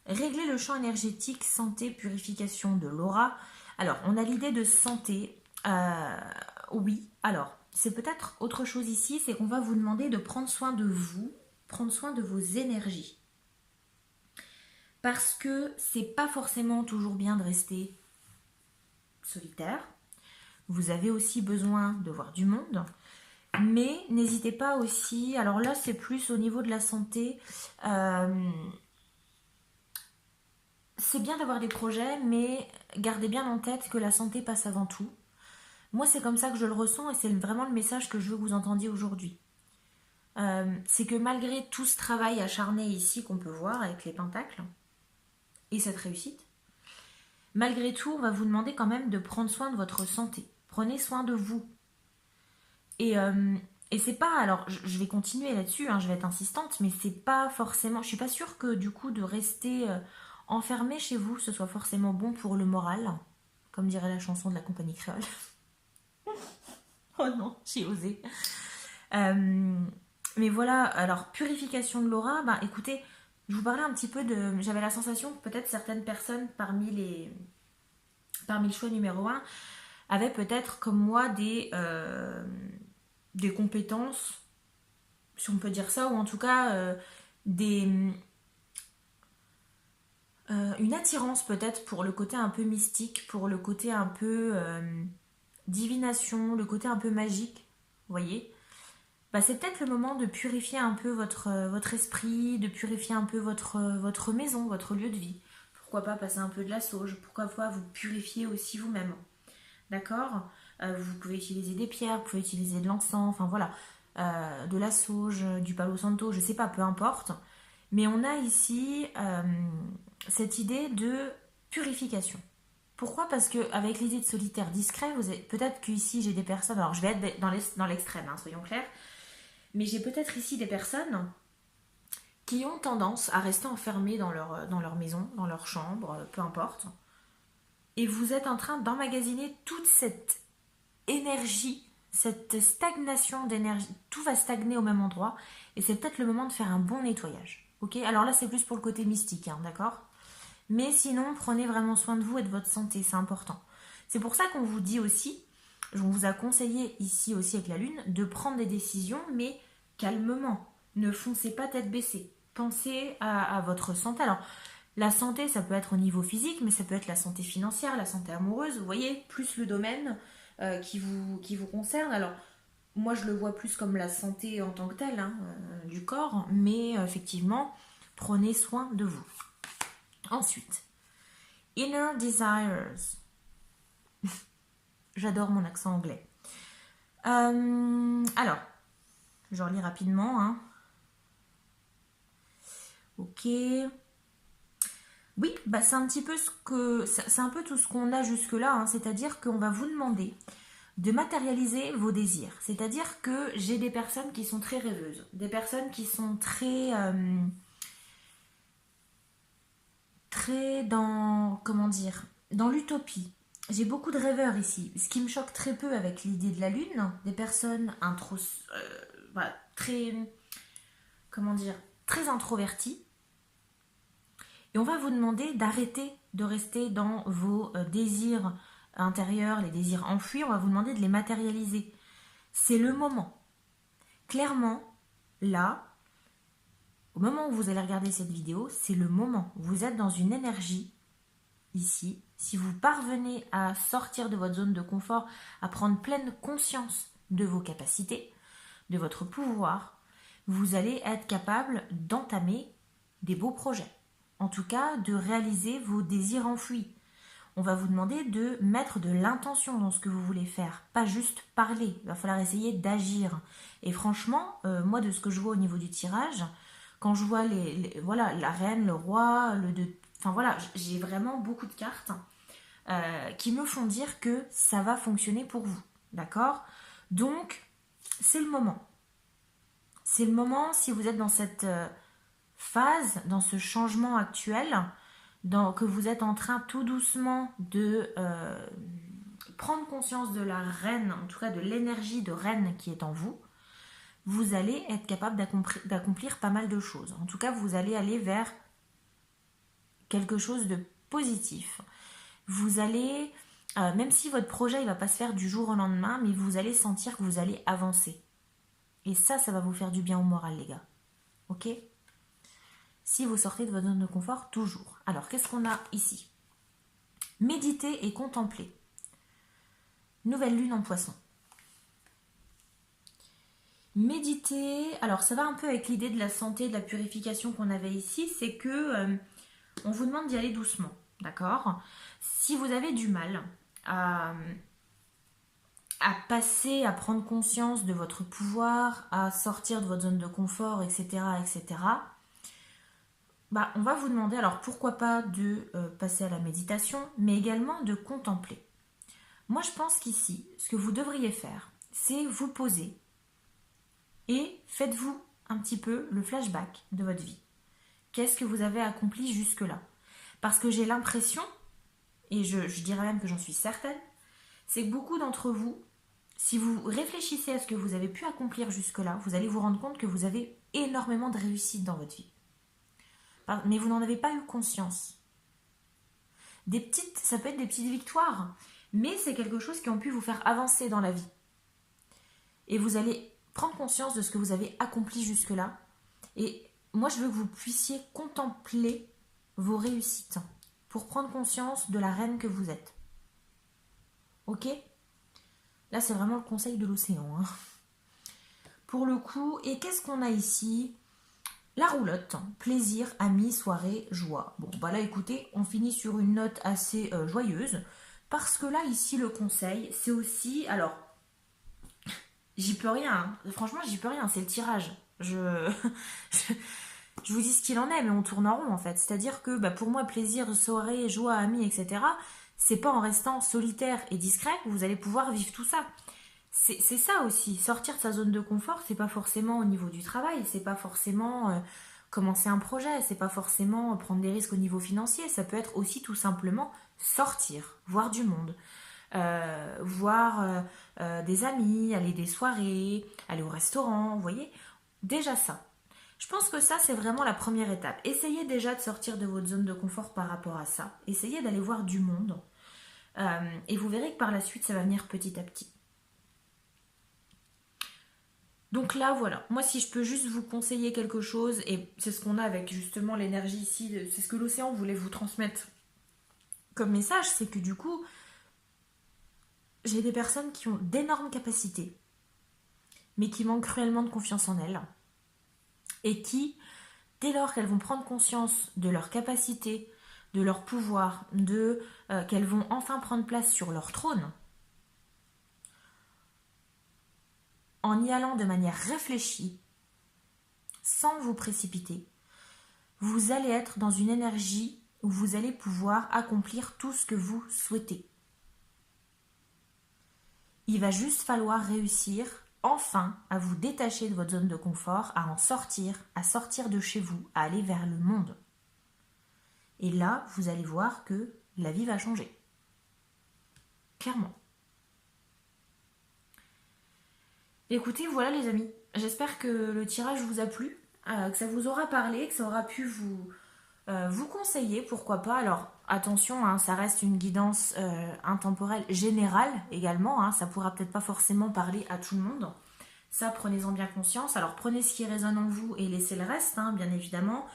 Régler le champ énergétique, santé, purification de l'aura. Alors, on a l'idée de santé. Oui, alors, c'est peut-être autre chose ici, c'est qu'on va vous demander de prendre soin de vous, prendre soin de vos énergies. Parce que c'est pas forcément toujours bien de rester solitaire. Vous avez aussi besoin de voir du monde. Mais n'hésitez pas aussi, alors là c'est plus au niveau de la santé, c'est bien d'avoir des projets, mais gardez bien en tête que la santé passe avant tout. Moi c'est comme ça que je le ressens et c'est vraiment le message que je veux que vous entendiez aujourd'hui. C'est que malgré tout ce travail acharné ici qu'on peut voir avec les pentacles et cette réussite, malgré tout on va vous demander quand même de prendre soin de votre santé. Prenez soin de vous. Et c'est pas, alors je vais continuer là-dessus, hein, je vais être insistante, mais c'est pas forcément, je suis pas sûre que du coup de rester enfermé chez vous, ce soit forcément bon pour le moral, comme dirait la chanson de la compagnie créole. Oh non, j'ai osé. Mais voilà, alors purification de l'aura, bah écoutez, je vous parlais un petit peu de, j'avais la sensation que peut-être certaines personnes parmi le choix numéro 1 avaient peut-être comme moi des compétences, si on peut dire ça, ou en tout cas une attirance peut-être pour le côté un peu mystique, pour le côté un peu divination, le côté un peu magique, vous voyez. Bah, c'est peut-être le moment de purifier un peu votre esprit, de purifier un peu votre maison, votre lieu de vie. Pourquoi pas passer un peu de la sauge, pourquoi pas vous purifier aussi vous-même. D'accord? Vous pouvez utiliser des pierres, vous pouvez utiliser de l'encens, enfin voilà, de la sauge, du palo santo, je sais pas, peu importe. Mais on a ici cette idée de purification. Pourquoi? Parce qu'avec l'idée de solitaire discret, peut-être qu'ici j'ai des personnes, alors je vais être dans l'extrême, hein, soyons clairs, mais j'ai peut-être ici des personnes qui ont tendance à rester enfermées dans leur maison, dans leur chambre, peu importe. Et vous êtes en train d'emmagasiner toute cette énergie, cette stagnation d'énergie. Tout va stagner au même endroit. Et c'est peut-être le moment de faire un bon nettoyage. Ok? Alors là, c'est plus pour le côté mystique, hein, d'accord? Mais sinon, prenez vraiment soin de vous et de votre santé, c'est important. C'est pour ça qu'on vous dit aussi, on vous a conseillé ici aussi avec la Lune, de prendre des décisions, mais calmement. Ne foncez pas tête baissée. Pensez à votre santé. Alors, la santé, ça peut être au niveau physique, mais ça peut être la santé financière, la santé amoureuse, vous voyez, plus le domaine qui vous concerne. Alors, moi, je le vois plus comme la santé en tant que telle, hein, du corps, mais effectivement, prenez soin de vous. Ensuite, Inner Desires. J'adore mon accent anglais. Alors, je relis rapidement. Hein. Ok. Oui, bah c'est un petit peu c'est un peu tout ce qu'on a jusque-là, hein. C'est-à-dire qu'on va vous demander de matérialiser vos désirs. C'est-à-dire que j'ai des personnes qui sont très rêveuses, des personnes qui sont très dans, comment dire, dans l'utopie. J'ai beaucoup de rêveurs ici, ce qui me choque très peu avec l'idée de la lune, des personnes bah, très, comment dire, très introverties. Et on va vous demander d'arrêter de rester dans vos désirs intérieurs, les désirs enfouis, on va vous demander de les matérialiser. C'est le moment. Clairement, là, au moment où vous allez regarder cette vidéo, c'est le moment. Vous êtes dans une énergie ici. Si vous parvenez à sortir de votre zone de confort, à prendre pleine conscience de vos capacités, de votre pouvoir, vous allez être capable d'entamer des beaux projets. En tout cas, de réaliser vos désirs enfouis. On va vous demander de mettre de l'intention dans ce que vous voulez faire, pas juste parler. Il va falloir essayer d'agir. Et franchement, moi, de ce que je vois au niveau du tirage, quand je vois voilà, la reine, le roi, enfin voilà, j'ai vraiment beaucoup de cartes qui me font dire que ça va fonctionner pour vous. D'accord? Donc, c'est le moment. C'est le moment, si vous êtes dans cette phase, dans ce changement actuel, que vous être en train tout doucement de prendre conscience de la reine, en tout cas de l'énergie de reine qui est en vous, vous allez être capable d'accomplir pas mal de choses. En tout cas, vous allez aller vers quelque chose de positif. Vous allez, même si votre projet ne va pas se faire du jour au lendemain, mais vous allez sentir que vous allez avancer. Et ça va vous faire du bien au moral, les gars. Ok? Si vous sortez de votre zone de confort, toujours. Alors, qu'est-ce qu'on a ici? Méditer et contempler. Nouvelle lune en poisson. Méditer, alors ça va un peu avec l'idée de la santé, de la purification qu'on avait ici, c'est que on vous demande d'y aller doucement, d'accord? Si vous avez du mal à passer, à prendre conscience de votre pouvoir, à sortir de votre zone de confort, etc., etc., bah, on va vous demander, alors pourquoi pas de passer à la méditation, mais également de contempler. Moi, je pense qu'ici, ce que vous devriez faire, c'est vous poser et faites-vous un petit peu le flashback de votre vie. Qu'est-ce que vous avez accompli jusque-là? Parce que j'ai l'impression, et je dirais même que j'en suis certaine, c'est que beaucoup d'entre vous, si vous réfléchissez à ce que vous avez pu accomplir jusque-là, vous allez vous rendre compte que vous avez énormément de réussite dans votre vie. Mais vous n'en avez pas eu conscience. Ça peut être des petites victoires, mais c'est quelque chose qui a pu vous faire avancer dans la vie. Et vous allez prendre conscience de ce que vous avez accompli jusque-là. Et moi, je veux que vous puissiez contempler vos réussites pour prendre conscience de la reine que vous êtes. Ok? Là, c'est vraiment le conseil de l'océan. Hein. Pour le coup, et qu'est-ce qu'on a ici? La roulotte, plaisir, amis, soirée, joie. Bon, bah là, écoutez, on finit sur une note assez joyeuse. Parce que là, ici, le conseil, c'est aussi... Alors, j'y peux rien. Hein. Franchement, j'y peux rien. C'est le tirage. Je vous dis ce qu'il en est, mais on tourne en rond, en fait. C'est-à-dire que, bah, pour moi, plaisir, soirée, joie, amis, etc., c'est pas en restant solitaire et discret que vous allez pouvoir vivre tout ça. C'est ça aussi, sortir de sa zone de confort, c'est pas forcément au niveau du travail, c'est pas forcément commencer un projet, c'est pas forcément prendre des risques au niveau financier, ça peut être aussi tout simplement sortir, voir du monde, voir des amis, aller des soirées, aller au restaurant, vous voyez, déjà ça. Je pense que ça, c'est vraiment la première étape. Essayez déjà de sortir de votre zone de confort par rapport à ça. Essayez d'aller voir du monde. Et vous verrez que par la suite, ça va venir petit à petit. Donc là, voilà. Moi, si je peux juste vous conseiller quelque chose, et c'est ce qu'on a avec justement l'énergie ici, c'est ce que l'océan voulait vous transmettre comme message, c'est que du coup, j'ai des personnes qui ont d'énormes capacités, mais qui manquent cruellement de confiance en elles, et qui, dès lors qu'elles vont prendre conscience de leurs capacités, de leur pouvoir, qu'elles vont enfin prendre place sur leur trône, en y allant de manière réfléchie, sans vous précipiter, vous allez être dans une énergie où vous allez pouvoir accomplir tout ce que vous souhaitez. Il va juste falloir réussir enfin à vous détacher de votre zone de confort, à en sortir, à sortir de chez vous, à aller vers le monde. Et là, vous allez voir que la vie va changer. Clairement. Écoutez, voilà les amis. J'espère que le tirage vous a plu, que ça vous aura parlé, que ça aura pu vous conseiller, pourquoi pas. Alors attention, hein, ça reste une guidance intemporelle générale également, hein, ça pourra peut-être pas forcément parler à tout le monde. Ça, prenez-en bien conscience. Alors prenez ce qui résonne en vous et laissez le reste, hein, bien évidemment.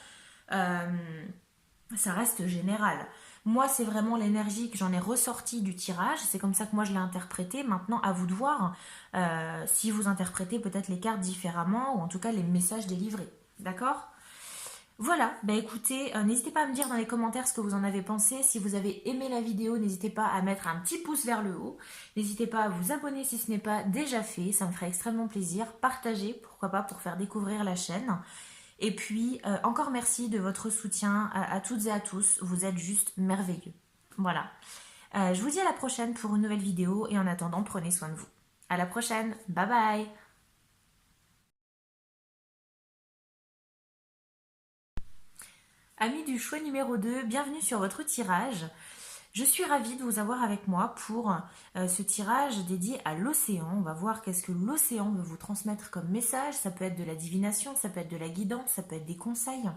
Ça reste général. Moi, c'est vraiment l'énergie que j'en ai ressortie du tirage. C'est comme ça que moi, je l'ai interprété. Maintenant, à vous de voir si vous interprétez peut-être les cartes différemment ou en tout cas les messages délivrés. D'accord ? Voilà, bah écoutez, n'hésitez pas à me dire dans les commentaires ce que vous en avez pensé. Si vous avez aimé la vidéo, n'hésitez pas à mettre un petit pouce vers le haut. N'hésitez pas à vous abonner si ce n'est pas déjà fait, ça me ferait extrêmement plaisir. Partagez, pourquoi pas, pour faire découvrir la chaîne. Et puis, encore merci de votre soutien à toutes et à tous. Vous êtes juste merveilleux. Voilà. Je vous dis à la prochaine pour une nouvelle vidéo. Et en attendant, prenez soin de vous. À la prochaine. Bye bye. Amis du choix numéro 2, bienvenue sur votre tirage. Je suis ravie de vous avoir avec moi pour ce tirage dédié à l'océan. On va voir qu'est-ce que l'océan veut vous transmettre comme message. Ça peut être de la divination, ça peut être de la guidance, ça peut être des conseils.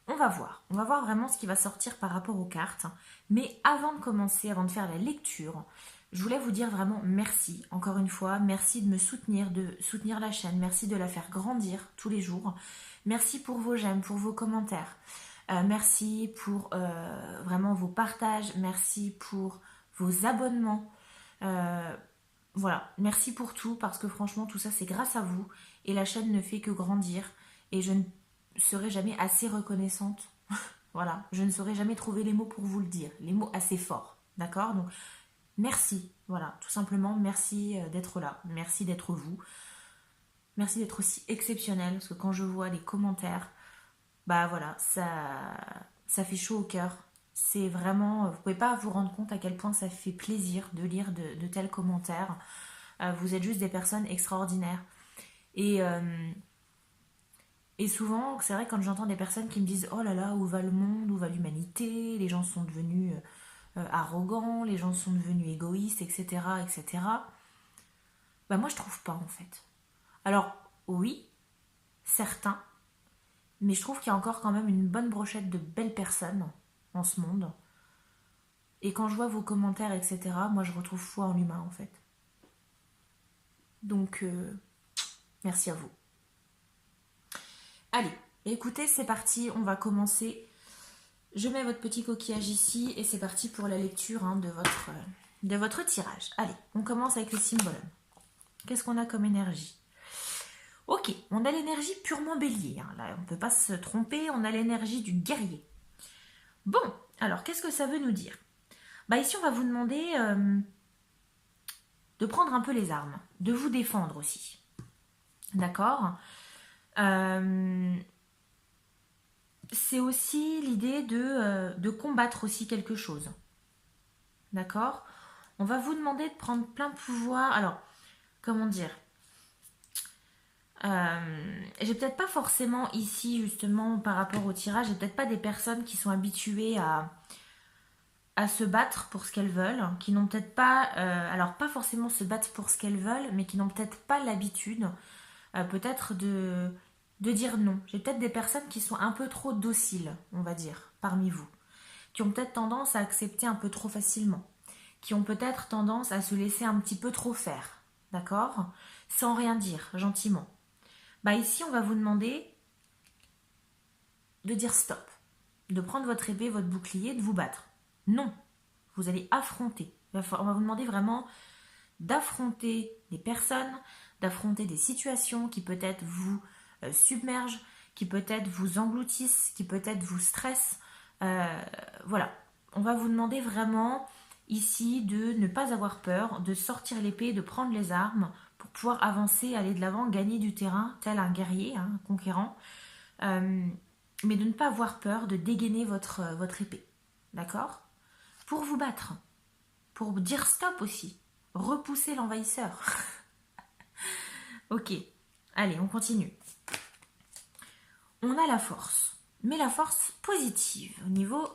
On va voir vraiment ce qui va sortir par rapport aux cartes. Mais avant de commencer, avant de faire la lecture, je voulais vous dire vraiment merci. Encore une fois, merci de me soutenir, de soutenir la chaîne. Merci de la faire grandir tous les jours. Merci pour vos j'aime, pour vos commentaires. Merci pour vraiment vos partages. Merci pour vos abonnements. Voilà, merci pour tout parce que franchement, tout ça, c'est grâce à vous. Et la chaîne ne fait que grandir. Et je ne serai jamais assez reconnaissante. Voilà, je ne saurais jamais trouver les mots pour vous le dire. Les mots assez forts. D'accord ? Donc, merci. Voilà, tout simplement, merci d'être là. Merci d'être vous. Merci d'être aussi exceptionnel. Parce que quand je vois les commentaires, bah voilà, ça fait chaud au cœur. C'est vraiment, vous pouvez pas vous rendre compte à quel point ça fait plaisir de lire de tels commentaires. Vous êtes juste des personnes extraordinaires. Et souvent, c'est vrai quand j'entends des personnes qui me disent « Oh là là, où va le monde, où va l'humanité? Les gens sont devenus arrogants, les gens sont devenus égoïstes, etc. etc. » Bah moi, je trouve pas en fait. Alors, oui, certains, mais je trouve qu'il y a encore quand même une bonne brochette de belles personnes en ce monde. Et quand je vois vos commentaires, etc., moi je retrouve foi en l'humain en fait. Donc, merci à vous. Allez, écoutez, c'est parti, on va commencer. Je mets votre petit coquillage ici et c'est parti pour la lecture hein, de votre tirage. Allez, on commence avec le symbole. Qu'est-ce qu'on a comme énergie? Ok, on a l'énergie purement bélier. Hein. Là, on ne peut pas se tromper, on a l'énergie du guerrier. Bon, alors, qu'est-ce que ça veut nous dire? Bah ici, on va vous demander de prendre un peu les armes, de vous défendre aussi. D'accord? C'est aussi l'idée de combattre aussi quelque chose. D'accord? On va vous demander de prendre plein pouvoir. Alors, comment dire? J'ai peut-être pas forcément ici, justement, par rapport au tirage, j'ai peut-être pas des personnes qui sont habituées à se battre pour ce qu'elles veulent, qui n'ont peut-être pas, alors pas forcément se battre pour ce qu'elles veulent, mais qui n'ont peut-être pas l'habitude, peut-être de dire non. J'ai peut-être des personnes qui sont un peu trop dociles, on va dire, parmi vous, qui ont peut-être tendance à accepter un peu trop facilement, qui ont peut-être tendance à se laisser un petit peu trop faire, d'accord? Sans rien dire, gentiment. Bah ici, on va vous demander de dire stop, de prendre votre épée, votre bouclier, de vous battre. Non, vous allez affronter. On va vous demander vraiment d'affronter des personnes, d'affronter des situations qui peut-être vous submergent, qui peut-être vous engloutissent, qui peut-être vous stressent. Voilà, on va vous demander vraiment ici de ne pas avoir peur, de sortir l'épée, de prendre les armes pour pouvoir avancer, aller de l'avant, gagner du terrain, tel un guerrier, hein, un conquérant. mais de ne pas avoir peur de dégainer votre épée. D'accord? Pour vous battre, pour dire stop aussi, repousser l'envahisseur. Ok, allez, on continue. On a la force, mais la force positive au niveau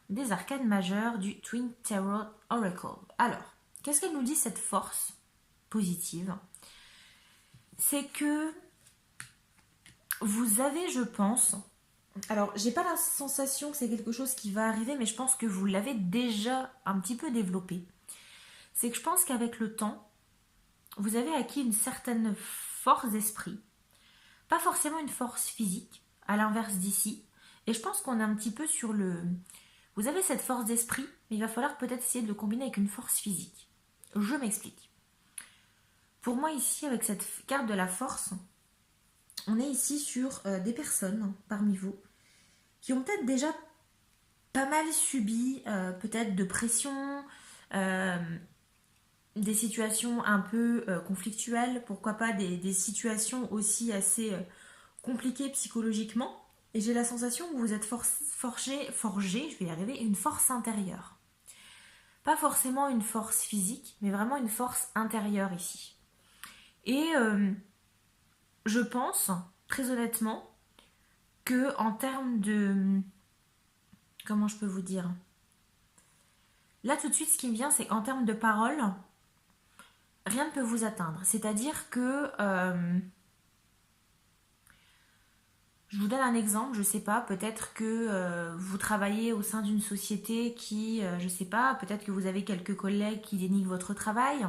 des arcanes majeures du Twin Tarot Oracle. Alors, qu'est-ce qu'elle nous dit cette force positive? C'est que vous avez, je pense, alors j'ai pas la sensation que c'est quelque chose qui va arriver, mais je pense que vous l'avez déjà un petit peu développé. C'est que je pense qu'avec le temps, vous avez acquis une certaine force d'esprit, pas forcément une force physique, à l'inverse d'ici. Et je pense qu'on est un petit peu sur le... Vous avez cette force d'esprit, mais il va falloir peut-être essayer de le combiner avec une force physique. Je m'explique. Pour moi ici, avec cette carte de la force, on est ici sur des personnes parmi vous qui ont peut-être déjà pas mal subi peut-être de pression, des situations un peu conflictuelles, pourquoi pas des situations aussi assez compliquées psychologiquement. Et j'ai la sensation que vous êtes forgé, je vais y arriver, une force intérieure. Pas forcément une force physique, mais vraiment une force intérieure ici. Et je pense, très honnêtement, que en termes de... Comment je peux vous dire? Là, tout de suite, ce qui me vient, c'est qu'en termes de parole, rien ne peut vous atteindre. C'est-à-dire que... je vous donne un exemple, je sais pas, peut-être que vous travaillez au sein d'une société qui, je sais pas, peut-être que vous avez quelques collègues qui dénigrent votre travail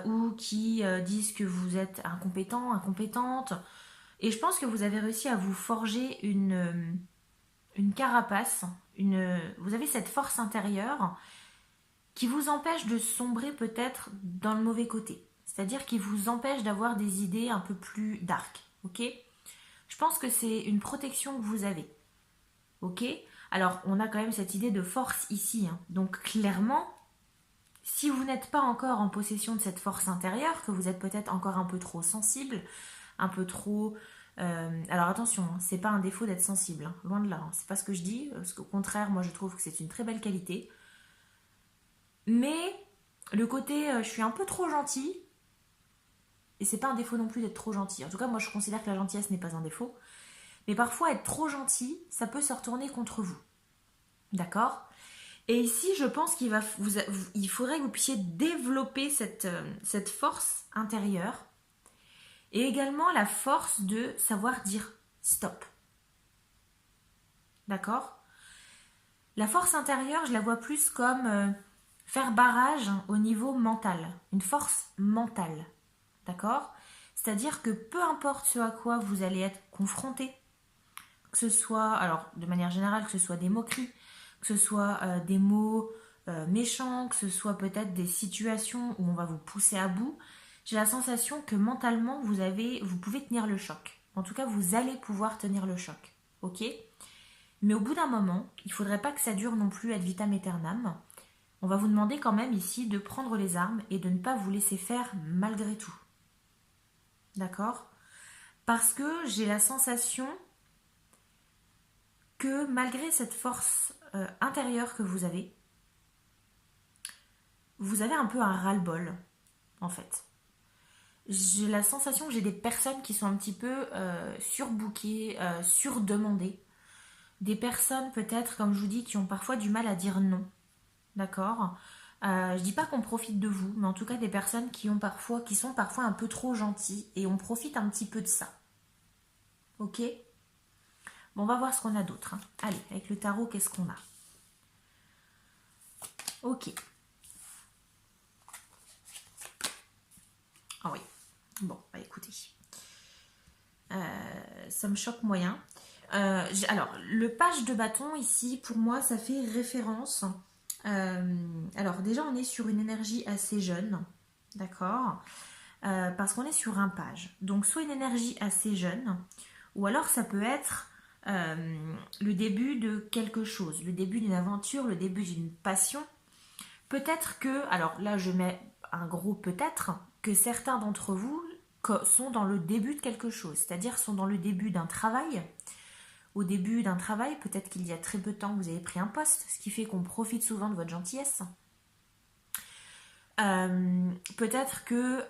ou qui disent que vous êtes incompétent, incompétente. Et je pense que vous avez réussi à vous forger une carapace, vous avez cette force intérieure qui vous empêche de sombrer peut-être dans le mauvais côté. C'est-à-dire qui vous empêche d'avoir des idées un peu plus dark, ok? Je pense que c'est une protection que vous avez. Ok? Alors, on a quand même cette idée de force ici. Hein. Donc, clairement, si vous n'êtes pas encore en possession de cette force intérieure, que vous êtes peut-être encore un peu trop sensible, un peu trop... alors attention, hein, c'est pas un défaut d'être sensible, hein, loin de là. Hein, c'est pas ce que je dis, parce qu'au contraire, moi je trouve que c'est une très belle qualité. Mais le côté je suis un peu trop gentil, et c'est pas un défaut non plus d'être trop gentil. En tout cas, moi je considère que la gentillesse n'est pas un défaut. Mais parfois, être trop gentil, ça peut se retourner contre vous. D'accord? Et ici, je pense il faudrait que vous puissiez développer cette force intérieure et également la force de savoir dire stop. D'accord? La force intérieure, je la vois plus comme faire barrage au niveau mental, une force mentale. D'accord? C'est-à-dire que peu importe ce à quoi vous allez être confronté, que ce soit, alors de manière générale, que ce soit des moqueries, que ce soit des mots méchants, que ce soit peut-être des situations où on va vous pousser à bout, j'ai la sensation que mentalement vous pouvez tenir le choc. En tout cas, vous allez pouvoir tenir le choc, ok? Mais au bout d'un moment, il ne faudrait pas que ça dure non plus ad vitam aeternam. On va vous demander quand même ici de prendre les armes et de ne pas vous laisser faire malgré tout. D'accord? Parce que j'ai la sensation que malgré cette force intérieure que vous avez un peu un ras-le-bol, en fait. J'ai la sensation que j'ai des personnes qui sont un petit peu surbookées, surdemandées. Des personnes peut-être, comme je vous dis, qui ont parfois du mal à dire non. D'accord? Je dis pas qu'on profite de vous, mais en tout cas des personnes qui sont parfois un peu trop gentilles et on profite un petit peu de ça. Ok? Bon, on va voir ce qu'on a d'autre. Hein. Allez, avec le tarot, qu'est-ce qu'on a? Ok. Ah oui. Bon, bah écoutez. Ça me choque moyen. Alors, le page de bâton ici, pour moi, ça fait référence. Alors, déjà, on est sur une énergie assez jeune. D'accord? Parce qu'on est sur un page. Donc, soit une énergie assez jeune, ou alors ça peut être le début de quelque chose, le début d'une aventure, le début d'une passion. Peut-être que, alors là je mets un gros peut-être, que certains d'entre vous sont dans le début de quelque chose, c'est-à-dire sont dans le début d'un travail au début d'un travail, peut-être qu'il y a très peu de temps que vous avez pris un poste, ce qui fait qu'on profite souvent de votre gentillesse. Peut-être que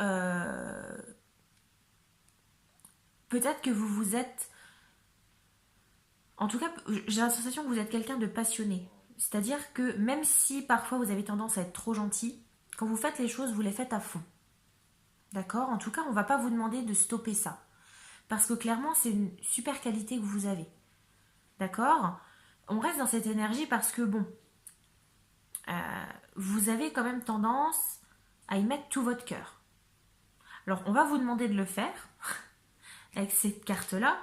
vous vous êtes... En tout cas, j'ai la sensation que vous êtes quelqu'un de passionné. C'est-à-dire que même si parfois vous avez tendance à être trop gentil, quand vous faites les choses, vous les faites à fond. D'accord? En tout cas, on ne va pas vous demander de stopper ça. Parce que clairement, c'est une super qualité que vous avez. D'accord? On reste dans cette énergie parce que, bon, vous avez quand même tendance à y mettre tout votre cœur. Alors, on va vous demander de le faire avec cette carte-là,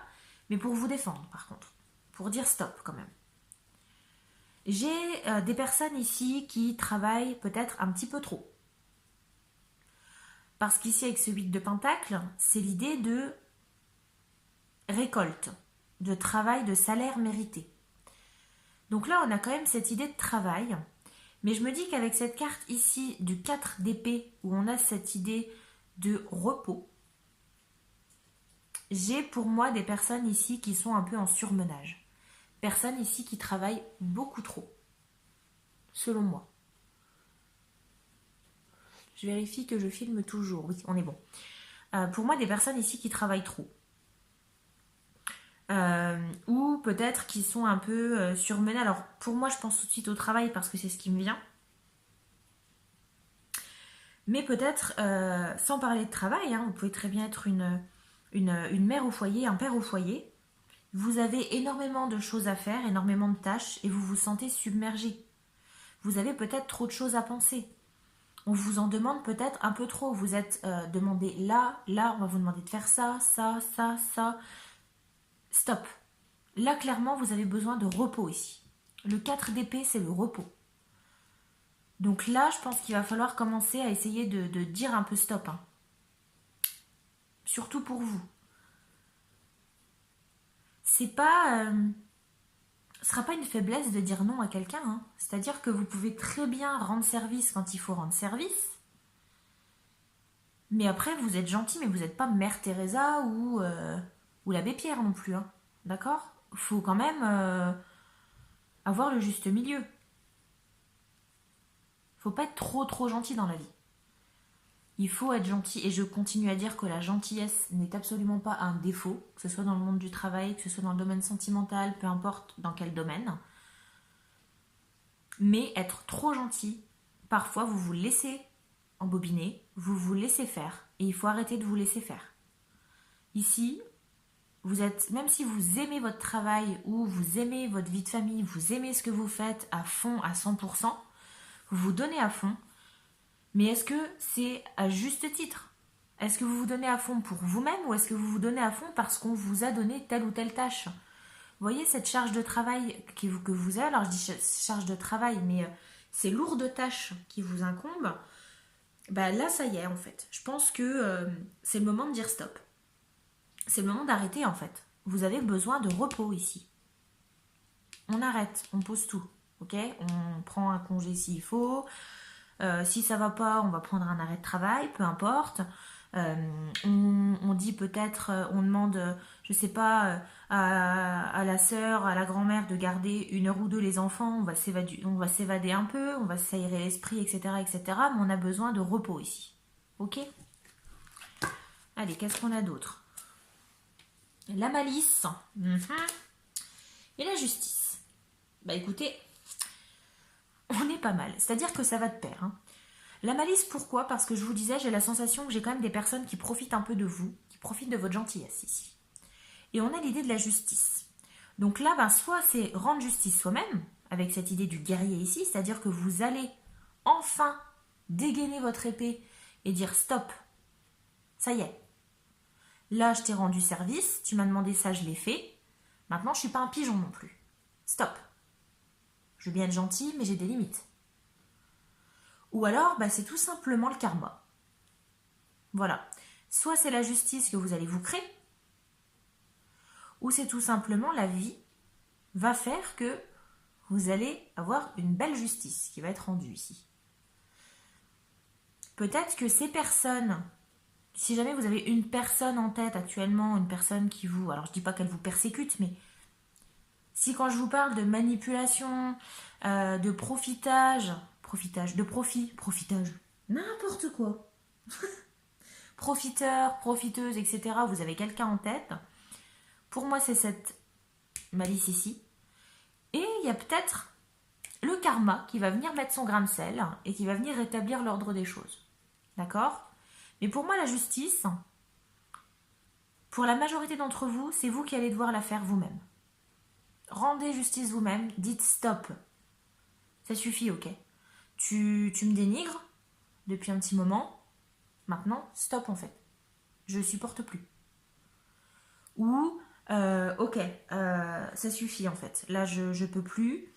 mais pour vous défendre, par contre. Pour dire stop, quand même. J'ai des personnes ici qui travaillent peut-être un petit peu trop. Parce qu'ici, avec ce 8 de Pentacle, c'est l'idée de récolte, de travail, de salaire mérité. Donc là, on a quand même cette idée de travail. Mais je me dis qu'avec cette carte ici du 4 d'épée, où on a cette idée de repos, j'ai pour moi des personnes ici qui sont un peu en surmenage. Personnes ici qui travaillent beaucoup trop, selon moi. Je vérifie que je filme toujours. Oui, on est bon. Pour moi, des personnes ici qui travaillent trop. Ou peut-être qui sont un peu surmenées. Alors, pour moi, je pense tout de suite au travail parce que c'est ce qui me vient. Mais peut-être, sans parler de travail, hein, vous pouvez très bien être une mère au foyer, un père au foyer. Vous avez énormément de choses à faire, énormément de tâches, et vous vous sentez submergé. Vous avez peut-être trop de choses à penser. On vous en demande peut-être un peu trop. Vous êtes demandé là, on va vous demander de faire ça, ça, ça, ça. Stop. Là, clairement, vous avez besoin de repos ici. Le 4 d'épée, c'est le repos. Donc là, je pense qu'il va falloir commencer à essayer de dire un peu stop. Hein. Surtout pour vous. C'est pas... ce sera pas une faiblesse de dire non à quelqu'un. Hein. C'est-à-dire que vous pouvez très bien rendre service quand il faut rendre service. Mais après, vous êtes gentil, mais vous n'êtes pas Mère Teresa ou l'abbé Pierre non plus. Hein. D'accord? Faut quand même avoir le juste milieu. Faut pas être trop gentil dans la vie. Il faut être gentil et je continue à dire que la gentillesse n'est absolument pas un défaut, que ce soit dans le monde du travail, que ce soit dans le domaine sentimental, peu importe dans quel domaine. Mais être trop gentil, parfois vous vous laissez embobiner, vous vous laissez faire et il faut arrêter de vous laisser faire. Ici, vous êtes, même si vous aimez votre travail ou vous aimez votre vie de famille, vous aimez ce que vous faites à fond, à 100%, vous vous donnez à fond. Mais est-ce que c'est à juste titre? Est-ce que vous vous donnez à fond pour vous-même ou est-ce que vous vous donnez à fond parce qu'on vous a donné telle ou telle tâche? Vous voyez cette charge de travail que vous avez, alors je dis charge de travail, mais ces lourdes tâches qui vous incombent, bah là ça y est en fait. Je pense que c'est le moment de dire stop. C'est le moment d'arrêter en fait. Vous avez besoin de repos ici. On arrête, on pose tout, ok? On prend un congé s'il faut. Si ça va pas, on va prendre un arrêt de travail, peu importe. On dit peut-être, on demande, je sais pas, à la sœur, à la grand-mère de garder 1 heure ou deux les enfants, on va s'évader un peu, on va s'aérer l'esprit, etc., etc. Mais on a besoin de repos ici. Ok? Allez, qu'est-ce qu'on a d'autre? La malice. Et la justice. Bah écoutez, on est pas mal. C'est-à-dire que ça va de pair. Hein. La malice, pourquoi? Parce que je vous disais, j'ai la sensation que j'ai quand même des personnes qui profitent un peu de vous, qui profitent de votre gentillesse ici. Et on a l'idée de la justice. Donc là, ben, soit c'est rendre justice soi-même, avec cette idée du guerrier ici, c'est-à-dire que vous allez enfin dégainer votre épée et dire stop, ça y est. Là, je t'ai rendu service, tu m'as demandé ça, je l'ai fait. Maintenant, je suis pas un pigeon non plus. Stop. Je veux bien être gentil, mais j'ai des limites. Ou alors, bah, c'est tout simplement le karma. Voilà. Soit c'est la justice que vous allez vous créer, ou c'est tout simplement la vie va faire que vous allez avoir une belle justice qui va être rendue ici. Peut-être que ces personnes, si jamais vous avez une personne en tête actuellement, une personne qui vous, alors je dis pas qu'elle vous persécute, mais Si quand je vous parle de manipulation, de de profit, profitage, n'importe quoi, profiteur, profiteuse, etc., vous avez quelqu'un en tête, pour moi c'est cette malice ici. Et il y a peut-être le karma qui va venir mettre son grain de sel et qui va venir rétablir l'ordre des choses. D'accord? Mais pour moi la justice, pour la majorité d'entre vous, c'est vous qui allez devoir la faire vous-même. Rendez justice vous-même, dites stop. Ça suffit, ok. Tu me dénigres depuis un petit moment, maintenant, stop en fait. Je supporte plus. Ou, ok, ça suffit en fait. Là, je peux plus.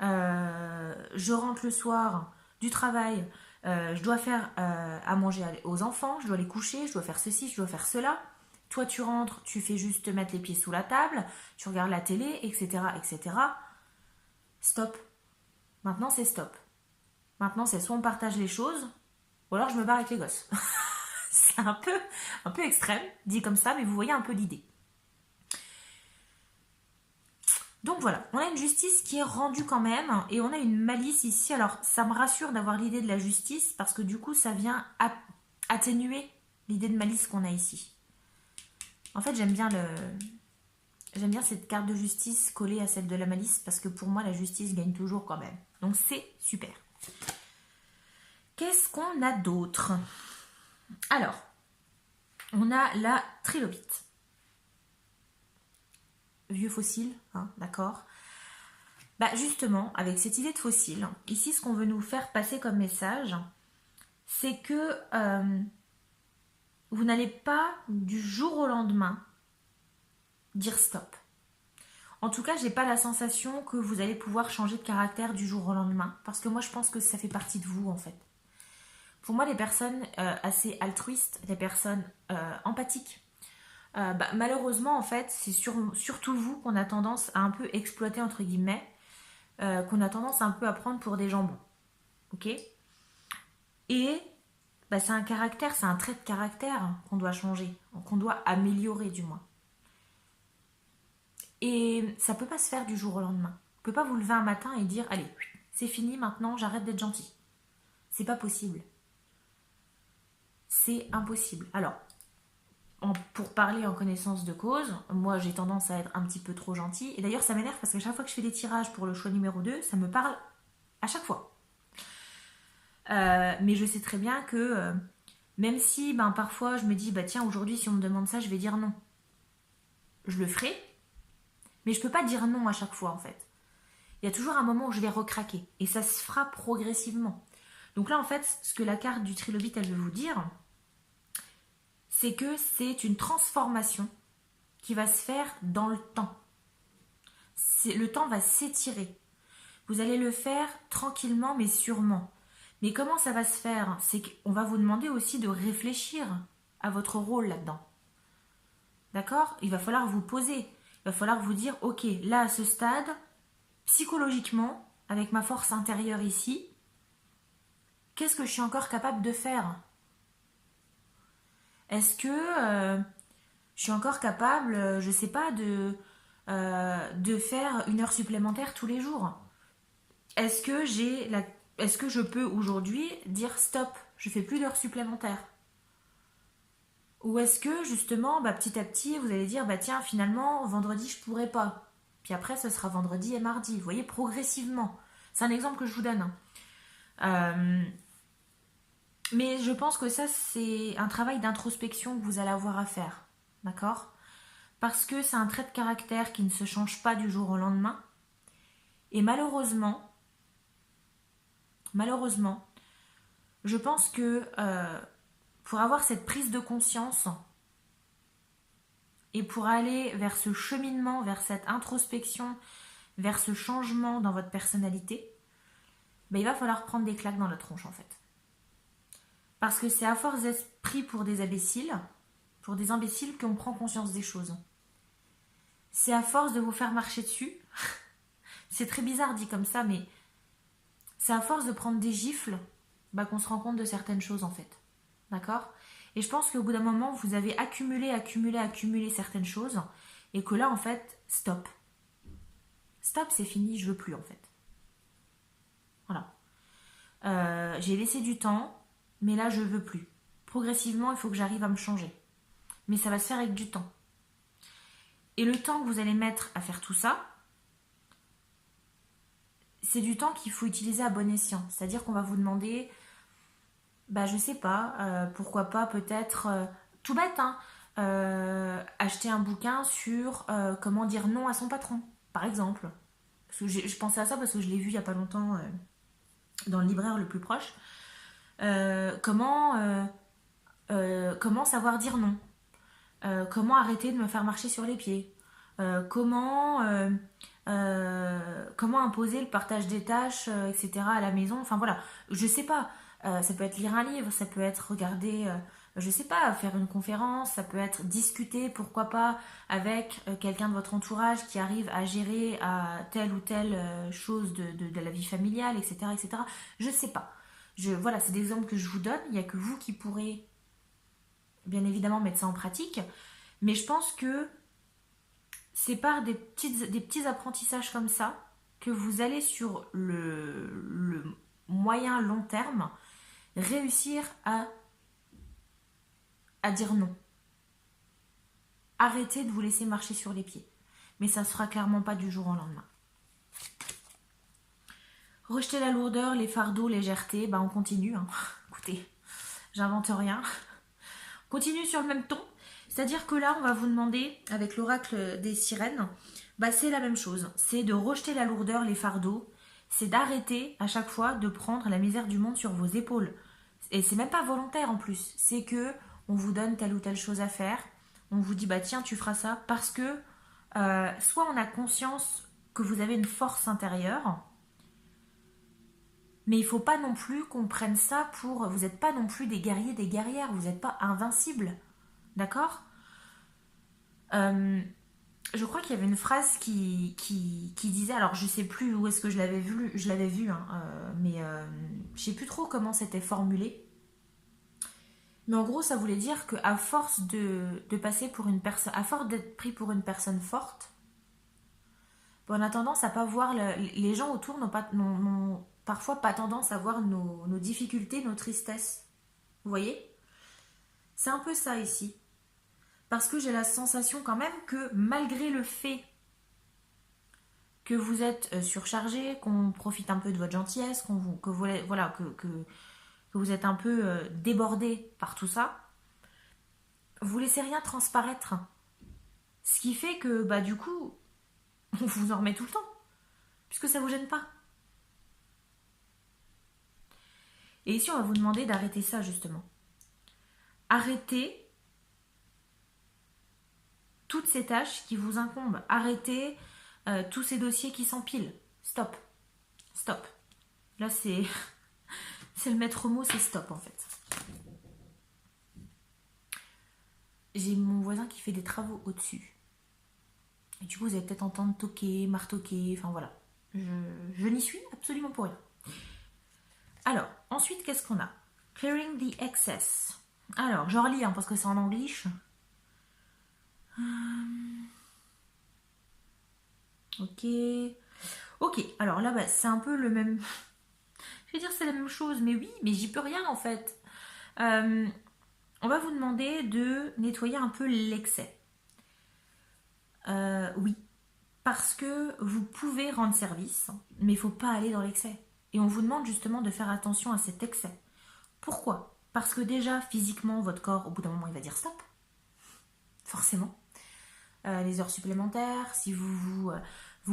Je rentre le soir du travail, je dois faire à manger aux enfants, je dois les coucher, je dois faire ceci, je dois faire cela. Toi, tu rentres, tu fais juste te mettre les pieds sous la table, tu regardes la télé, etc., etc. Stop. Maintenant, c'est stop. Maintenant, c'est soit on partage les choses, ou alors je me barre avec les gosses. C'est un peu extrême, dit comme ça, mais vous voyez un peu l'idée. Donc voilà, on a une justice qui est rendue quand même, et on a une malice ici. Alors, ça me rassure d'avoir l'idée de la justice, parce que du coup, ça vient atténuer l'idée de malice qu'on a ici. En fait, j'aime bien cette carte de justice collée à celle de la malice, parce que pour moi, la justice gagne toujours quand même. Donc c'est super. Qu'est-ce qu'on a d'autre? Alors, on a la trilobite. Vieux fossile, hein, d'accord? Bah justement, avec cette idée de fossile, ici, ce qu'on veut nous faire passer comme message, c'est que vous n'allez pas du jour au lendemain dire stop. En tout cas, j'ai pas la sensation que vous allez pouvoir changer de caractère du jour au lendemain, parce que moi, je pense que ça fait partie de vous, en fait. Pour moi, les personnes assez altruistes, les personnes empathiques, malheureusement, en fait, c'est surtout vous qu'on a tendance à un peu exploiter, entre guillemets, qu'on a tendance un peu à prendre pour des jambons. Ok? Et c'est un caractère, c'est un trait de caractère qu'on doit changer, qu'on doit améliorer du moins. Et ça peut pas se faire du jour au lendemain. Vous pouvez pas vous lever un matin et dire allez, c'est fini maintenant, j'arrête d'être gentil. C'est pas possible. C'est impossible. Alors, pour parler en connaissance de cause, moi j'ai tendance à être un petit peu trop gentille. Et d'ailleurs ça m'énerve parce qu'à chaque fois que je fais des tirages pour le choix numéro 2, ça me parle à chaque fois. Mais je sais très bien que même si parfois je me dis tiens aujourd'hui si on me demande ça je vais dire non. Je le ferai, mais je peux pas dire non à chaque fois en fait. Il y a toujours un moment où je vais recraquer et ça se fera progressivement. Donc là en fait ce que la carte du trilobite elle veut vous dire, c'est que c'est une transformation qui va se faire dans le temps. Le temps va s'étirer. Vous allez le faire tranquillement mais sûrement. Mais comment ça va se faire? C'est qu'on va vous demander aussi de réfléchir à votre rôle là-dedans. D'accord? Il va falloir vous poser. Il va falloir vous dire, ok, là à ce stade, psychologiquement, avec ma force intérieure ici, qu'est-ce que je suis encore capable de faire? Est-ce que je suis encore capable, je sais pas, de faire 1 heure supplémentaire tous les jours? Est-ce que je peux aujourd'hui dire stop, je fais plus d'heures supplémentaires? Ou est-ce que justement, petit à petit, vous allez dire, tiens, finalement, vendredi, je pourrais pas. Puis après, ce sera vendredi et mardi. Vous voyez, progressivement. C'est un exemple que je vous donne. Mais je pense que ça, c'est un travail d'introspection que vous allez avoir à faire. D'accord? Parce que c'est un trait de caractère qui ne se change pas du jour au lendemain. Et malheureusement, je pense que pour avoir cette prise de conscience et pour aller vers ce cheminement, vers cette introspection, vers ce changement dans votre personnalité, il va falloir prendre des claques dans la tronche en fait. Parce que c'est à force d'être pris pour des imbéciles qu'on prend conscience des choses. C'est à force de vous faire marcher dessus, c'est très bizarre dit comme ça, mais c'est à force de prendre des gifles qu'on se rend compte de certaines choses en fait. D'accord? Et je pense qu'au bout d'un moment, vous avez accumulé certaines choses et que là, en fait, stop. Stop, c'est fini, je veux plus en fait. Voilà. J'ai laissé du temps, mais là je veux plus. Progressivement, il faut que j'arrive à me changer. Mais ça va se faire avec du temps. Et le temps que vous allez mettre à faire tout ça, c'est du temps qu'il faut utiliser à bon escient. C'est-à-dire qu'on va vous demander, bah je sais pas, pourquoi pas peut-être, tout bête, hein, acheter un bouquin sur comment dire non à son patron, par exemple. Parce que je pensais à ça parce que je l'ai vu il y a pas longtemps dans le libraire le plus proche. Comment savoir dire non? Comment arrêter de me faire marcher sur les pieds? Comment imposer le partage des tâches, etc. à la maison. Enfin voilà, je sais pas. Ça peut être lire un livre, ça peut être regarder, je sais pas, faire une conférence, ça peut être discuter, pourquoi pas, avec quelqu'un de votre entourage qui arrive à gérer telle ou telle chose de la vie familiale, etc., etc. Je sais pas. Voilà, c'est des exemples que je vous donne. Il n'y a que vous qui pourrez, bien évidemment, mettre ça en pratique. Mais je pense que c'est par des petits apprentissages comme ça que vous allez sur le moyen long terme réussir à dire non. Arrêtez de vous laisser marcher sur les pieds. Mais ça ne se fera clairement pas du jour au lendemain. Rejeter la lourdeur, les fardeaux, légèreté, on continue. Hein. Écoutez, j'invente rien. On continue sur le même ton. C'est-à-dire que là, on va vous demander, avec l'oracle des sirènes, c'est la même chose. C'est de rejeter la lourdeur, les fardeaux. C'est d'arrêter à chaque fois de prendre la misère du monde sur vos épaules. Et c'est même pas volontaire en plus. C'est que on vous donne telle ou telle chose à faire. On vous dit, tiens, tu feras ça. Parce que soit on a conscience que vous avez une force intérieure, mais il faut pas non plus qu'on prenne ça pour... Vous n'êtes pas non plus des guerriers, des guerrières. Vous n'êtes pas invincibles. D'accord? Je crois qu'il y avait une phrase qui disait, alors je sais plus où est-ce que je l'avais vu, hein, mais je sais plus trop comment c'était formulé. Mais en gros, ça voulait dire qu'à force de passer pour une personne, à force d'être pris pour une personne forte, on a tendance à pas voir, les gens autour n'ont parfois pas tendance à voir nos difficultés, nos tristesses. Vous voyez? C'est un peu ça ici. Parce que j'ai la sensation quand même que malgré le fait que vous êtes surchargé, qu'on profite un peu de votre gentillesse, que vous êtes un peu débordé par tout ça, vous laissez rien transparaître. Ce qui fait que du coup, on vous en remet tout le temps, puisque ça vous gêne pas. Et ici, on va vous demander d'arrêter ça justement. Arrêtez toutes ces tâches qui vous incombent. Arrêtez tous ces dossiers qui s'empilent. Stop. Stop. Là, c'est le maître mot, c'est stop en fait. J'ai mon voisin qui fait des travaux au-dessus. Et du coup, vous allez peut-être entendre toquer, martoquer, enfin voilà. Je n'y suis absolument pour rien. Alors, ensuite, qu'est-ce qu'on a? Clearing the excess. Alors, je relis parce que c'est en anglais. Ok, alors là, c'est un peu le même... Je vais dire c'est la même chose, mais oui, mais j'y peux rien en fait. On va vous demander de nettoyer un peu l'excès. Oui, parce que vous pouvez rendre service, mais il ne faut pas aller dans l'excès. Et on vous demande justement de faire attention à cet excès. Pourquoi? Parce que déjà, physiquement, votre corps, au bout d'un moment, il va dire stop. Forcément. Les heures supplémentaires, si vous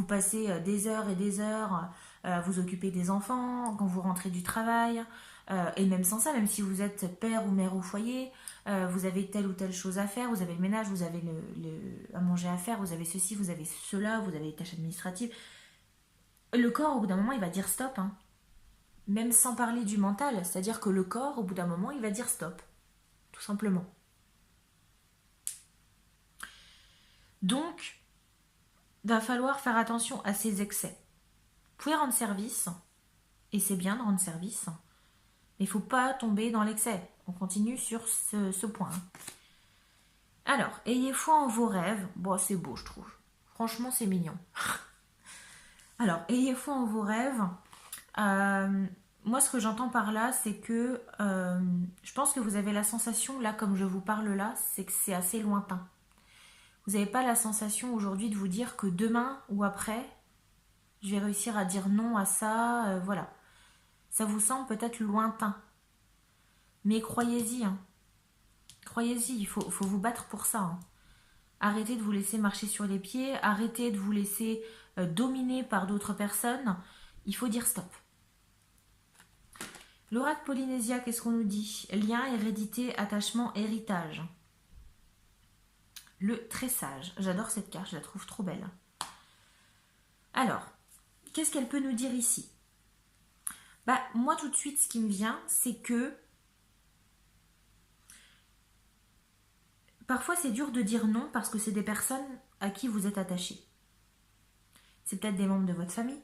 passez des heures et des heures à vous occuper des enfants, quand vous rentrez du travail, et même sans ça, même si vous êtes père ou mère au foyer, vous avez telle ou telle chose à faire, vous avez le ménage, vous avez à manger à faire, vous avez ceci, vous avez cela, vous avez les tâches administratives. Le corps, au bout d'un moment, il va dire stop. Hein. Même sans parler du mental, c'est-à-dire que le corps, au bout d'un moment, il va dire stop. Tout simplement. Donc, il va falloir faire attention à ces excès. Vous pouvez rendre service, et c'est bien de rendre service, mais il ne faut pas tomber dans l'excès. On continue sur ce point. Alors, ayez foi en vos rêves. Bon, c'est beau, je trouve. Franchement, c'est mignon. Alors, ayez foi en vos rêves. Euh, Moi, ce que j'entends par là, c'est que je pense que vous avez la sensation, là, comme je vous parle là, c'est que c'est assez lointain. Vous n'avez pas la sensation aujourd'hui de vous dire que demain ou après, je vais réussir à dire non à ça, voilà. Ça vous semble peut-être lointain. Mais croyez-y, hein. Croyez-y, faut vous battre pour ça, hein. Arrêtez de vous laisser marcher sur les pieds, arrêtez de vous laisser dominer par d'autres personnes. Il faut dire stop. L'oracle Polynésia, qu'est-ce qu'on nous dit? Lien, hérédité, attachement, héritage. Le tressage. J'adore cette carte, je la trouve trop belle. Alors, qu'est-ce qu'elle peut nous dire ici? Bah, moi, tout de suite, ce qui me vient, c'est que parfois, c'est dur de dire non parce que c'est des personnes à qui vous êtes attaché. C'est peut-être des membres de votre famille.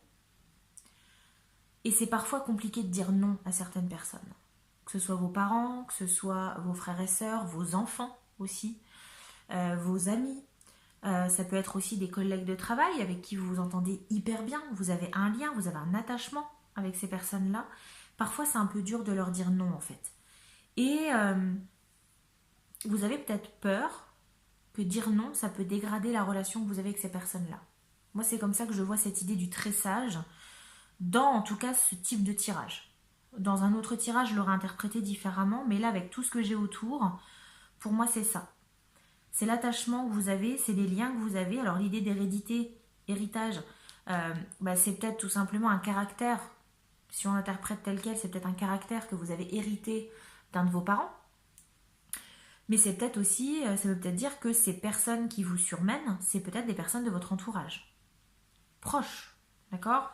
Et c'est parfois compliqué de dire non à certaines personnes. Que ce soit vos parents, que ce soit vos frères et sœurs, vos enfants aussi, vos amis. Ça peut être aussi des collègues de travail avec qui vous vous entendez hyper bien. Vous avez un lien, vous avez un attachement avec ces personnes-là. Parfois, c'est un peu dur de leur dire non, en fait. Et vous avez peut-être peur que dire non, ça peut dégrader la relation que vous avez avec ces personnes-là. Moi, c'est comme ça que je vois cette idée du tressage dans, en tout cas, ce type de tirage. Dans un autre tirage, je l'aurais interprété différemment, mais là, avec tout ce que j'ai autour, pour moi, c'est ça. C'est l'attachement que vous avez, c'est les liens que vous avez. Alors, l'idée d'hérédité, héritage, c'est peut-être tout simplement un caractère. Si on interprète tel quel, c'est peut-être un caractère que vous avez hérité d'un de vos parents. Mais c'est peut-être aussi, ça veut peut-être dire que ces personnes qui vous surmènent, c'est peut-être des personnes de votre entourage. Proches, d'accord?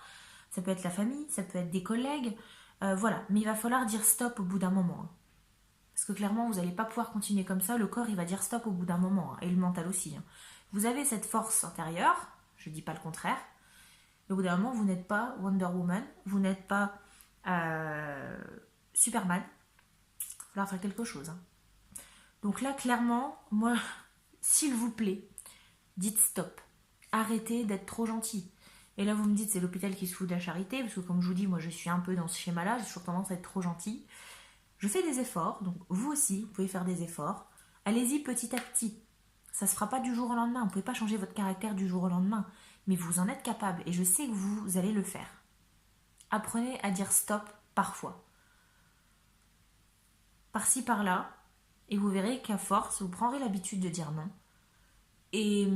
Ça peut être la famille, ça peut être des collègues, voilà. Mais il va falloir dire stop au bout d'un moment, hein. Parce que clairement, vous n'allez pas pouvoir continuer comme ça. Le corps, il va dire stop au bout d'un moment, hein. Et le mental aussi, hein. Vous avez cette force intérieure, je ne dis pas le contraire. Et au bout d'un moment, vous n'êtes pas Wonder Woman, vous n'êtes pas Superman. Il va falloir faire quelque chose, hein. Donc là, clairement, moi, s'il vous plaît, dites stop. Arrêtez d'être trop gentil. Et là, vous me dites, c'est l'hôpital qui se fout de la charité, parce que comme je vous dis, moi, je suis un peu dans ce schéma-là, j'ai toujours tendance à être trop gentil. Je fais des efforts, donc vous aussi, vous pouvez faire des efforts. Allez-y petit à petit. Ça ne se fera pas du jour au lendemain. Vous ne pouvez pas changer votre caractère du jour au lendemain. Mais vous en êtes capable, et je sais que vous allez le faire. Apprenez à dire stop parfois. Par-ci, par-là, et vous verrez qu'à force, vous prendrez l'habitude de dire non. Et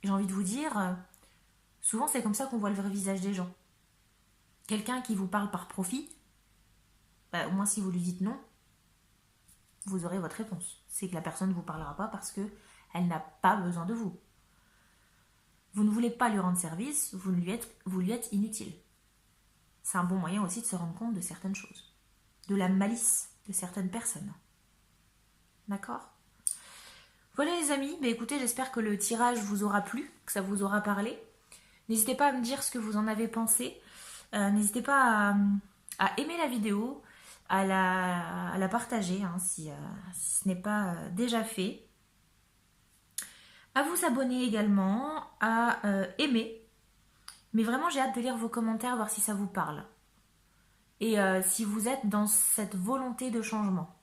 j'ai envie de vous dire, souvent c'est comme ça qu'on voit le vrai visage des gens. Quelqu'un qui vous parle par profit, au moins si vous lui dites non, vous aurez votre réponse. C'est que la personne ne vous parlera pas parce qu'elle n'a pas besoin de vous. Vous ne voulez pas lui rendre service, vous lui êtes inutile. C'est un bon moyen aussi de se rendre compte de certaines choses. De la malice de certaines personnes. D'accord? Voilà les amis, écoutez, j'espère que le tirage vous aura plu, que ça vous aura parlé. N'hésitez pas à me dire ce que vous en avez pensé. N'hésitez pas à aimer la vidéo, à la partager, hein, si ce n'est pas déjà fait. À vous abonner également, à aimer. Mais vraiment, j'ai hâte de lire vos commentaires, voir si ça vous parle. Et si vous êtes dans cette volonté de changement,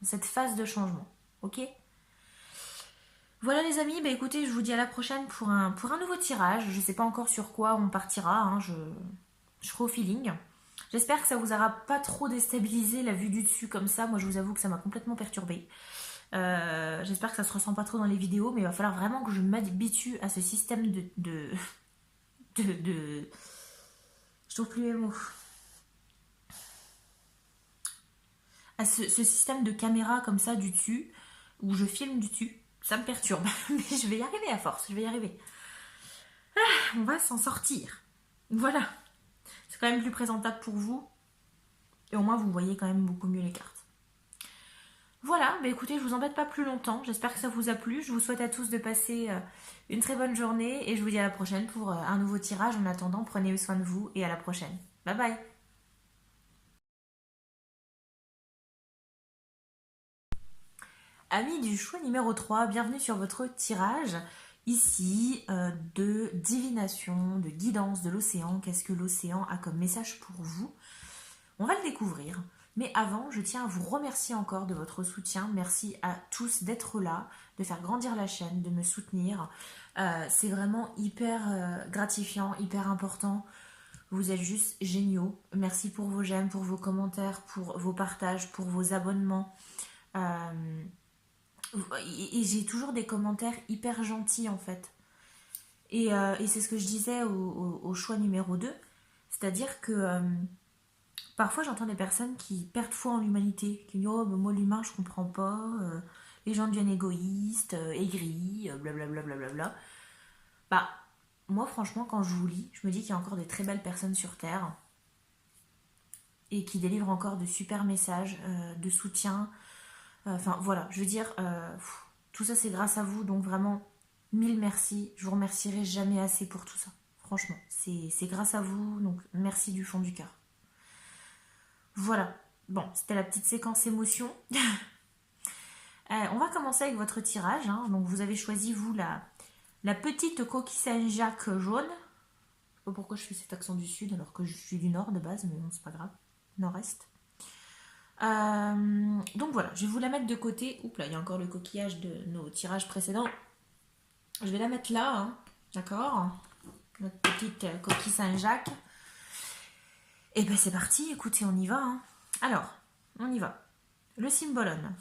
dans cette phase de changement. Ok? Voilà les amis, écoutez, je vous dis à la prochaine pour un nouveau tirage. Je ne sais pas encore sur quoi on partira, hein, je ferai au feeling. J'espère que ça vous aura pas trop déstabilisé la vue du dessus comme ça. Moi je vous avoue que ça m'a complètement perturbée. J'espère que ça se ressent pas trop dans les vidéos, mais il va falloir vraiment que je m'habitue à ce système de... Je trouve plus les mots. À ce système de caméra comme ça du dessus, où je filme du dessus. Ça me perturbe, mais je vais y arriver à force, je vais y arriver. Ah, on va s'en sortir. Voilà. C'est quand même plus présentable pour vous. Et au moins, vous voyez quand même beaucoup mieux les cartes. Voilà, écoutez, je vous embête pas plus longtemps. J'espère que ça vous a plu. Je vous souhaite à tous de passer une très bonne journée. Et je vous dis à la prochaine pour un nouveau tirage. En attendant, prenez soin de vous et à la prochaine. Bye bye. Amis du choix numéro 3, bienvenue sur votre tirage ici de divination, de guidance de l'océan. Qu'est-ce que l'océan a comme message pour vous? On va le découvrir. Mais avant, je tiens à vous remercier encore de votre soutien. Merci à tous d'être là, de faire grandir la chaîne, de me soutenir. C'est vraiment hyper gratifiant, hyper important. Vous êtes juste géniaux. Merci pour vos j'aime, pour vos commentaires, pour vos partages, pour vos abonnements. Et j'ai toujours des commentaires hyper gentils en fait. Et c'est ce que je disais au choix numéro 2. C'est-à-dire que parfois j'entends des personnes qui perdent foi en l'humanité, qui disent oh, moi l'humain je comprends pas, les gens deviennent égoïstes, aigris, blablabla. Bla. Bah, moi franchement quand je vous lis, je me dis qu'il y a encore des très belles personnes sur Terre et qui délivrent encore de super messages, de soutien. Enfin voilà, je veux dire, tout ça c'est grâce à vous, donc vraiment, mille merci. Je vous remercierai jamais assez pour tout ça. Franchement, c'est grâce à vous, donc merci du fond du cœur. Voilà, bon, c'était la petite séquence émotion. On va commencer avec votre tirage. Hein. Donc vous avez choisi, vous, la petite coquille Saint-Jacques jaune. Je sais pas pourquoi je fais cet accent du sud alors que je suis du nord de base, mais bon, c'est pas grave. Nord-est. Donc voilà, je vais vous la mettre de côté. Oups là, il y a encore le coquillage de nos tirages précédents. Je vais la mettre là, hein. D'accord? Notre petite coquille Saint-Jacques. Et ben c'est parti, écoutez, on y va. Hein. Alors, on y va. Le Symbolone.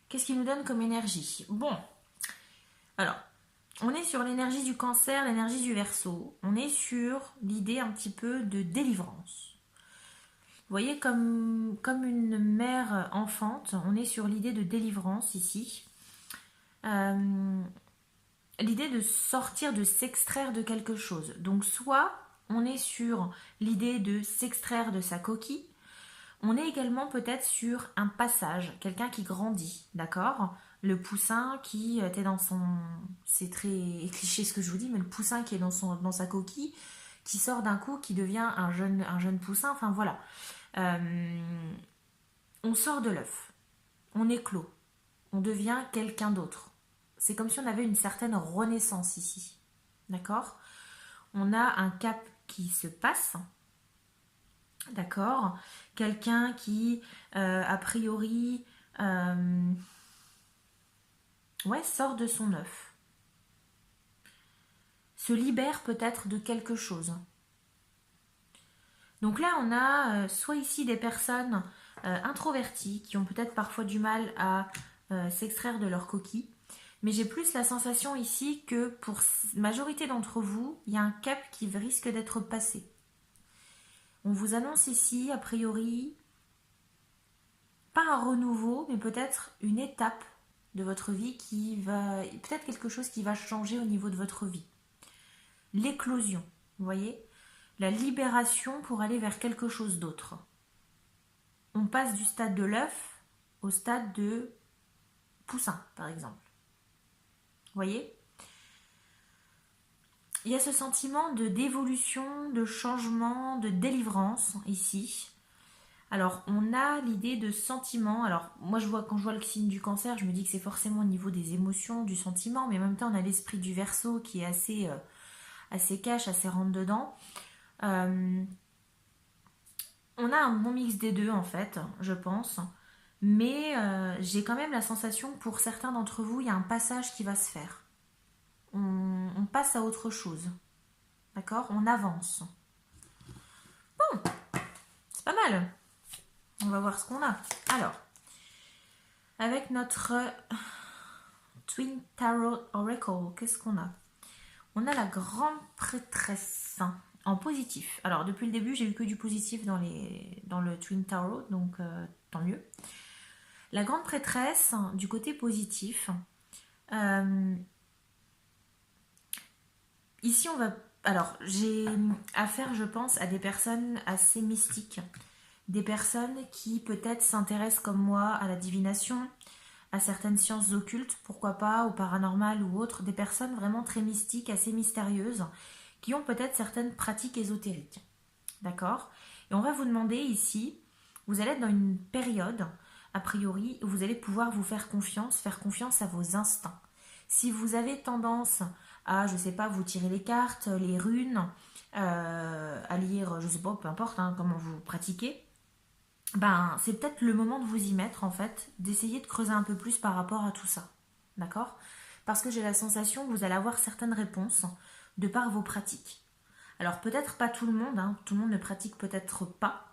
Qu'est-ce qu'il nous donne comme énergie? Bon, alors, on est sur l'énergie du Cancer, l'énergie du Verseau. On est sur l'idée un petit peu de délivrance. Vous voyez, comme une mère enfante, on est sur l'idée de délivrance ici. L'idée de sortir, de s'extraire de quelque chose. Donc soit on est sur l'idée de s'extraire de sa coquille, on est également peut-être sur un passage, quelqu'un qui grandit, d'accord? Le poussin qui était dans son... C'est très cliché ce que je vous dis, mais le poussin qui est dans sa coquille, qui sort d'un coup, qui devient un jeune poussin, enfin voilà. On sort de l'œuf, on éclot, on devient quelqu'un d'autre. C'est comme si on avait une certaine renaissance ici, d'accord? On a un cap qui se passe, d'accord? Quelqu'un qui, a priori, sort de son œuf, se libère peut-être de quelque chose. Donc là, on a soit ici des personnes introverties qui ont peut-être parfois du mal à s'extraire de leur coquille, mais j'ai plus la sensation ici que pour la majorité d'entre vous, il y a un cap qui risque d'être passé. On vous annonce ici, a priori, pas un renouveau, mais peut-être une étape de votre vie qui va... Peut-être quelque chose qui va changer au niveau de votre vie. L'éclosion, vous voyez? La libération pour aller vers quelque chose d'autre. On passe du stade de l'œuf au stade de poussin, par exemple. Vous voyez? Il y a ce sentiment de d'évolution, de changement, de délivrance ici. Alors, on a l'idée de sentiment. Alors, moi, quand je vois le signe du Cancer, je me dis que c'est forcément au niveau des émotions, du sentiment, mais en même temps, on a l'esprit du Verseau qui est assez cash, assez rentre-dedans. On a un bon mix des deux, en fait, je pense. Mais j'ai quand même la sensation que pour certains d'entre vous, il y a un passage qui va se faire. On passe à autre chose. D'accord? On avance. Bon, c'est pas mal. On va voir ce qu'on a. Alors, avec notre Twin Tarot Oracle, qu'est-ce qu'on a? On a la grande prêtresse en positif. Alors, depuis le début, j'ai eu que du positif dans le Twin Tarot, donc tant mieux. La grande prêtresse, du côté positif, ici, on va... Alors, j'ai affaire, je pense, à des personnes assez mystiques. Des personnes qui peut-être s'intéressent comme moi à la divination, à certaines sciences occultes, pourquoi pas, au paranormal ou autre. Des personnes vraiment très mystiques, assez mystérieuses, qui ont peut-être certaines pratiques ésotériques. D'accord? Et on va vous demander ici, vous allez être dans une période, a priori, où vous allez pouvoir vous faire confiance à vos instincts. Si vous avez tendance à, je sais pas, vous tirer les cartes, les runes, à lire, je sais pas, peu importe hein, comment vous pratiquez, ben c'est peut-être le moment de vous y mettre en fait, d'essayer de creuser un peu plus par rapport à tout ça. D'accord? Parce que j'ai la sensation que vous allez avoir certaines réponses de par vos pratiques. Alors peut-être pas tout le monde, hein, tout le monde ne pratique peut-être pas.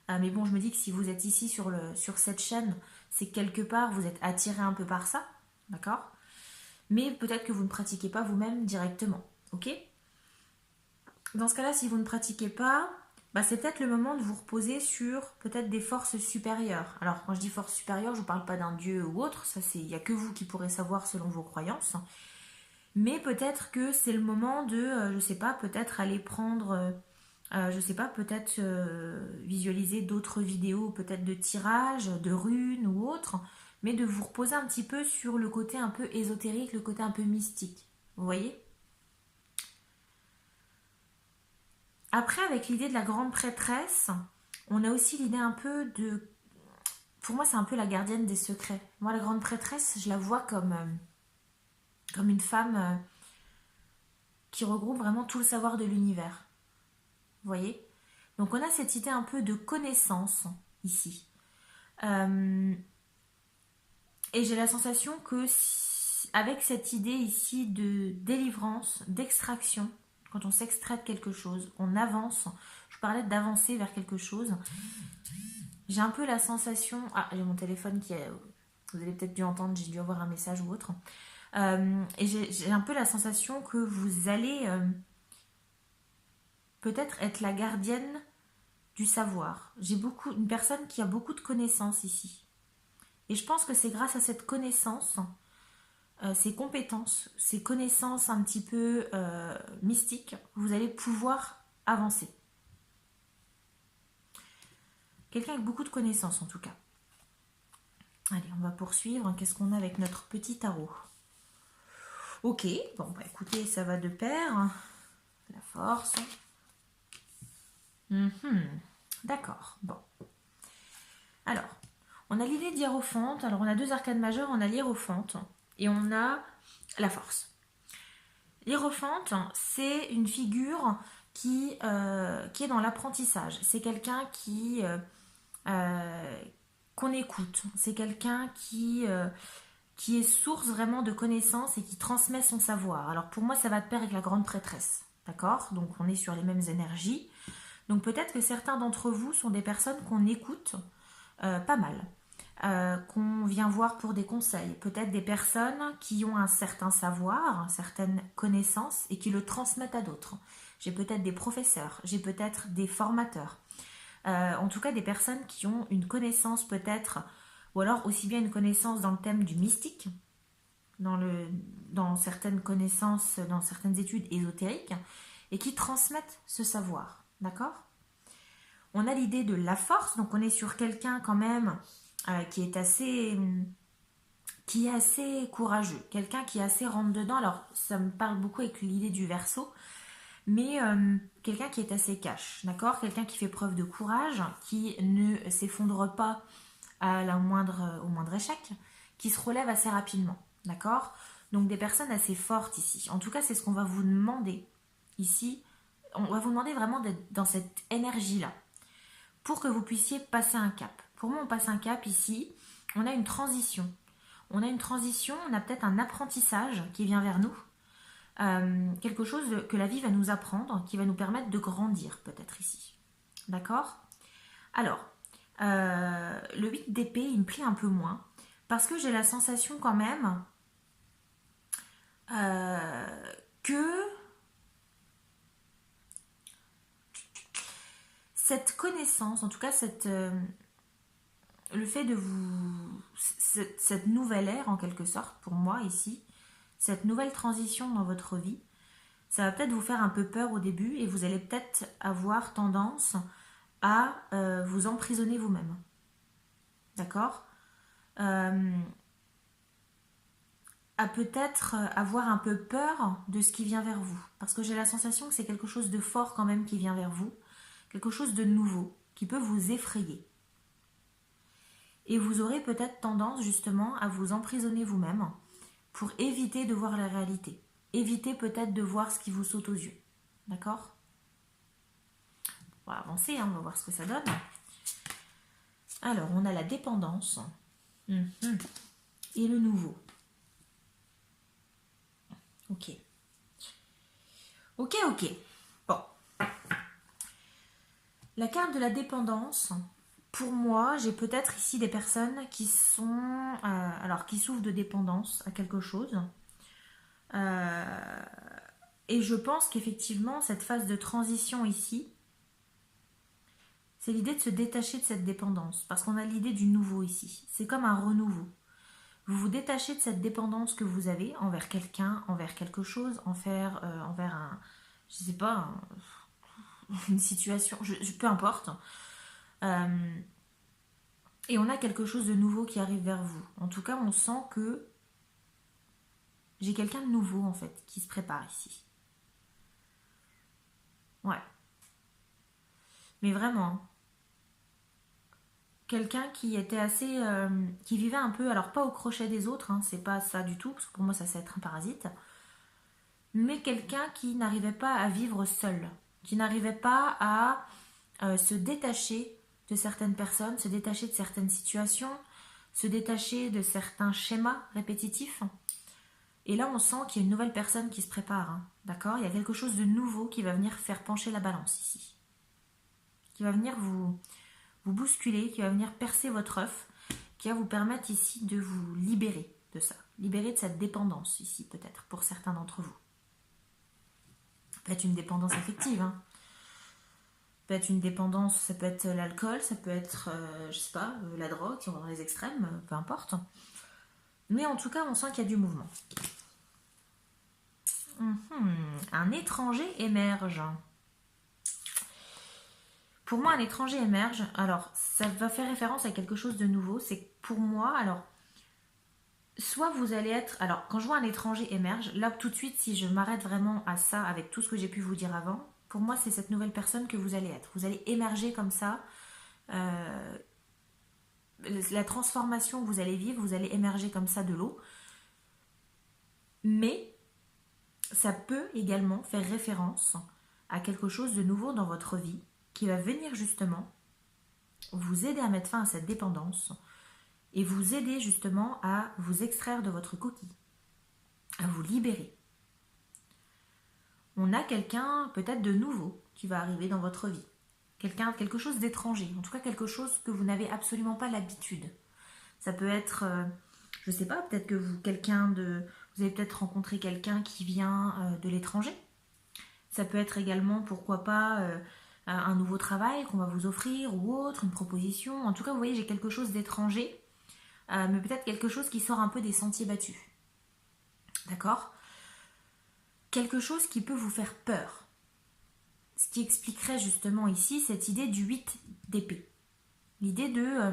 Mais bon, je me dis que si vous êtes ici sur cette chaîne, c'est que quelque part vous êtes attiré un peu par ça. D'accord? Mais peut-être que vous ne pratiquez pas vous-même directement. Ok? Dans ce cas-là, si vous ne pratiquez pas, bah, c'est peut-être le moment de vous reposer sur peut-être des forces supérieures. Alors, quand je dis force supérieure, je ne vous parle pas d'un dieu ou autre, ça il n'y a que vous qui pourrez savoir selon vos croyances. Mais peut-être que c'est le moment de, je ne sais pas, peut-être aller prendre, je ne sais pas, peut-être visualiser d'autres vidéos, peut-être de tirage, de runes ou autre, mais de vous reposer un petit peu sur le côté un peu ésotérique, le côté un peu mystique. Vous voyez? Après, avec l'idée de la grande prêtresse, on a aussi l'idée un peu de... Pour moi, c'est un peu la gardienne des secrets. Moi, la grande prêtresse, je la vois comme une femme qui regroupe vraiment tout le savoir de l'univers. Vous voyez? Donc, on a cette idée un peu de connaissance ici. Et j'ai la sensation que avec cette idée ici de délivrance, d'extraction, quand on s'extrait de quelque chose, on avance. Je parlais d'avancer vers quelque chose. J'ai un peu la sensation... Ah, j'ai mon téléphone qui est... Vous avez peut-être dû entendre, j'ai dû avoir un message ou autre. Et j'ai un peu la sensation que vous allez peut-être être la gardienne du savoir. J'ai une personne qui a beaucoup de connaissances ici. Et je pense que c'est grâce à cette connaissance, ces compétences, ces connaissances un petit peu mystiques, vous allez pouvoir avancer. Quelqu'un avec beaucoup de connaissances en tout cas. Allez, on va poursuivre. Qu'est-ce qu'on a avec notre petit tarot? Ok, bon, bah écoutez, ça va de pair. La force. D'accord, bon. Alors, on a l'idée d'hiérophante. Alors, on a deux arcanes majeures, on a l'hiérophante et on a la force. L'hiérophante, c'est une figure qui est dans l'apprentissage. C'est quelqu'un qu'on écoute. C'est quelqu'un qui est source vraiment de connaissances et qui transmet son savoir. Alors pour moi, ça va de pair avec la grande prêtresse. D'accord? Donc on est sur les mêmes énergies. Donc peut-être que certains d'entre vous sont des personnes qu'on écoute pas mal. Qu'on vient voir pour des conseils. Peut-être des personnes qui ont un certain savoir, certaines connaissances et qui le transmettent à d'autres. J'ai peut-être des professeurs, j'ai peut-être des formateurs. En tout cas, des personnes qui ont une connaissance peut-être, ou alors aussi bien une connaissance dans le thème du mystique, dans certaines connaissances, dans certaines études ésotériques, et qui transmettent ce savoir. D'accord? On a l'idée de la force, donc on est sur quelqu'un quand même qui est assez courageux, quelqu'un qui est assez rentre dedans. Alors ça me parle beaucoup avec l'idée du Verseau, mais quelqu'un qui est assez cash, d'accord? Quelqu'un qui fait preuve de courage, qui ne s'effondre pas au moindre échec, qui se relève assez rapidement, d'accord? Donc des personnes assez fortes ici. En tout cas, c'est ce qu'on va vous demander ici. On va vous demander vraiment d'être dans cette énergie-là pour que vous puissiez passer un cap. Pour moi, on passe un cap ici. On a une transition. On a peut-être un apprentissage qui vient vers nous. Quelque chose que la vie va nous apprendre, qui va nous permettre de grandir peut-être ici. D'accord? Alors, le 8 d'épée, il me plaît un peu moins, parce que j'ai la sensation quand même que cette connaissance, en tout cas le fait de cette nouvelle ère en quelque sorte, pour moi ici, cette nouvelle transition dans votre vie, ça va peut-être vous faire un peu peur au début et vous allez peut-être avoir tendance à vous emprisonner vous-même. D'accord? À peut-être avoir un peu peur de ce qui vient vers vous. Parce que j'ai la sensation que c'est quelque chose de fort quand même qui vient vers vous. Quelque chose de nouveau, qui peut vous effrayer. Et vous aurez peut-être tendance justement à vous emprisonner vous-même pour éviter de voir la réalité. Éviter peut-être de voir ce qui vous saute aux yeux. D'accord? On va avancer, hein, on va voir ce que ça donne. Alors, on a la dépendance et le nouveau. Ok. Ok. Bon. La carte de la dépendance, pour moi, j'ai peut-être ici des personnes qui sont... qui souffrent de dépendance à quelque chose. Et je pense qu'effectivement, cette phase de transition ici, c'est l'idée de se détacher de cette dépendance. Parce qu'on a l'idée du nouveau ici. C'est comme un renouveau. Vous vous détachez de cette dépendance que vous avez envers quelqu'un, envers quelque chose, envers un... Je sais pas, une situation, peu importe. Et on a quelque chose de nouveau qui arrive vers vous. En tout cas, on sent que j'ai quelqu'un de nouveau, en fait, qui se prépare ici. Ouais. Mais vraiment, quelqu'un qui était assez... qui vivait un peu, alors pas au crochet des autres, hein, c'est pas ça du tout, parce que pour moi, ça c'est être un parasite, mais quelqu'un qui n'arrivait pas à vivre seul, qui n'arrivait pas à se détacher de certaines personnes, se détacher de certaines situations, se détacher de certains schémas répétitifs. Et là, on sent qu'il y a une nouvelle personne qui se prépare. Hein, d'accord? Il y a quelque chose de nouveau qui va venir faire pencher la balance ici. Qui va venir vous bousculer, qui va venir percer votre œuf, qui va vous permettre ici de vous libérer de ça. Libérer de cette dépendance ici, peut-être, pour certains d'entre vous. Ça peut être une dépendance affective, hein. Ça peut être une dépendance, ça peut être l'alcool, ça peut être, je sais pas, la drogue, si on va dans les extrêmes, peu importe. Mais en tout cas, on sent qu'il y a du mouvement. Un étranger émerge. Pour moi, un étranger émerge. Alors, ça va faire référence à quelque chose de nouveau. C'est que pour moi, alors, soit vous allez être... Alors, quand je vois un étranger émerge, là, tout de suite, si je m'arrête vraiment à ça, avec tout ce que j'ai pu vous dire avant, pour moi, c'est cette nouvelle personne que vous allez être. Vous allez émerger comme ça. La transformation que vous allez vivre, vous allez émerger comme ça de l'eau. Mais ça peut également faire référence à quelque chose de nouveau dans votre vie qui va venir justement vous aider à mettre fin à cette dépendance et vous aider justement à vous extraire de votre coquille, à vous libérer. On a quelqu'un peut-être de nouveau qui va arriver dans votre vie. Quelque chose d'étranger, en tout cas quelque chose que vous n'avez absolument pas l'habitude. Ça peut être, je ne sais pas, peut-être que vous avez peut-être rencontré quelqu'un qui vient de l'étranger. Ça peut être également, pourquoi pas, un nouveau travail qu'on va vous offrir ou autre, une proposition. En tout cas, vous voyez, j'ai quelque chose d'étranger, mais peut-être quelque chose qui sort un peu des sentiers battus. D'accord? Quelque chose qui peut vous faire peur. Ce qui expliquerait justement ici cette idée du 8 d'épée. L'idée de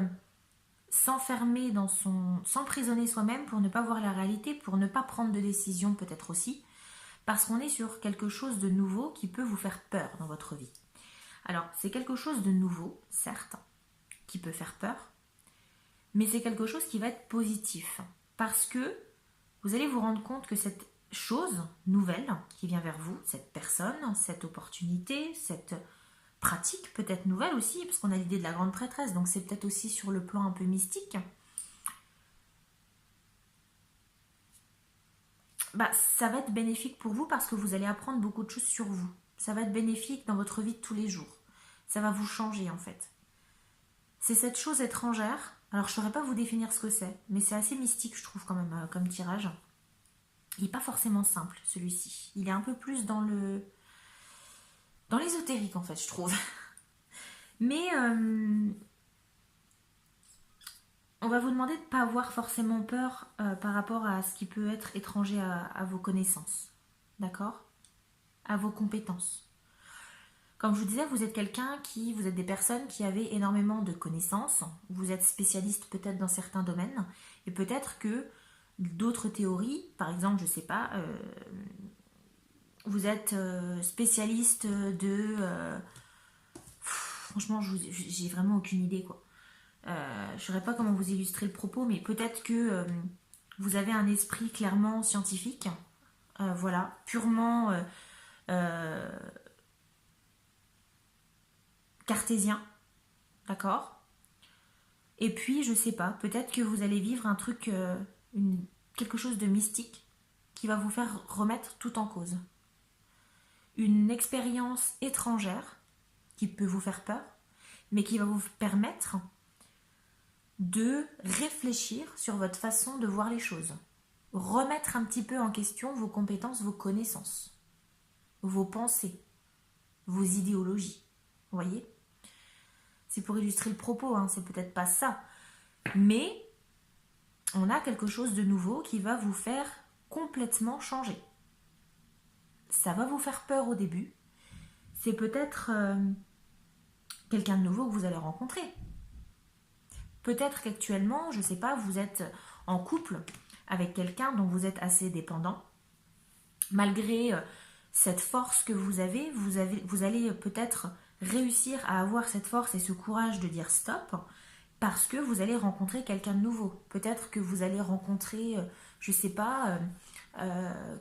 s'enfermer s'emprisonner soi-même pour ne pas voir la réalité, pour ne pas prendre de décision peut-être aussi, parce qu'on est sur quelque chose de nouveau qui peut vous faire peur dans votre vie. Alors, c'est quelque chose de nouveau, certes, qui peut faire peur, mais c'est quelque chose qui va être positif, parce que vous allez vous rendre compte que cette chose nouvelle qui vient vers vous, cette personne, cette opportunité, cette pratique peut-être nouvelle aussi, parce qu'on a l'idée de la grande prêtresse, donc c'est peut-être aussi sur le plan un peu mystique, ça va être bénéfique pour vous parce que vous allez apprendre beaucoup de choses sur vous. Ça va être bénéfique dans votre vie de tous les jours. Ça va vous changer en fait. C'est cette chose étrangère, alors je ne saurais pas vous définir ce que c'est, mais c'est assez mystique je trouve quand même comme tirage. Il n'est pas forcément simple celui-ci. Il est un peu plus dans l'ésotérique en fait je trouve. Mais on va vous demander de ne pas avoir forcément peur par rapport à ce qui peut être étranger à vos connaissances. D'accord? À vos compétences. Comme je vous disais, vous êtes vous êtes des personnes qui avaient énormément de connaissances. Vous êtes spécialiste peut-être dans certains domaines. Et peut-être que d'autres théories, par exemple, je ne sais pas, vous êtes spécialiste de... franchement, j'ai vraiment aucune idée, quoi. Je ne saurais pas comment vous illustrer le propos, mais peut-être que Vous avez un esprit clairement scientifique, voilà, purement cartésien, d'accord? Et puis, je sais pas, peut-être que vous allez vivre un truc, quelque chose de mystique qui va vous faire remettre tout en cause. Une expérience étrangère qui peut vous faire peur, mais qui va vous permettre de réfléchir sur votre façon de voir les choses. Remettre un petit peu en question vos compétences, vos connaissances, vos pensées, vos idéologies. Vous voyez? C'est pour illustrer le propos, hein, c'est peut-être pas ça. Mais on a quelque chose de nouveau qui va vous faire complètement changer. Ça va vous faire peur au début. C'est peut-être quelqu'un de nouveau que vous allez rencontrer. Peut-être qu'actuellement, je ne sais pas, vous êtes en couple avec quelqu'un dont vous êtes assez dépendant. Malgré cette force que vous avez, vous allez peut-être réussir à avoir cette force et ce courage de dire stop parce que vous allez rencontrer quelqu'un de nouveau. Peut-être que vous allez rencontrer, je ne sais pas,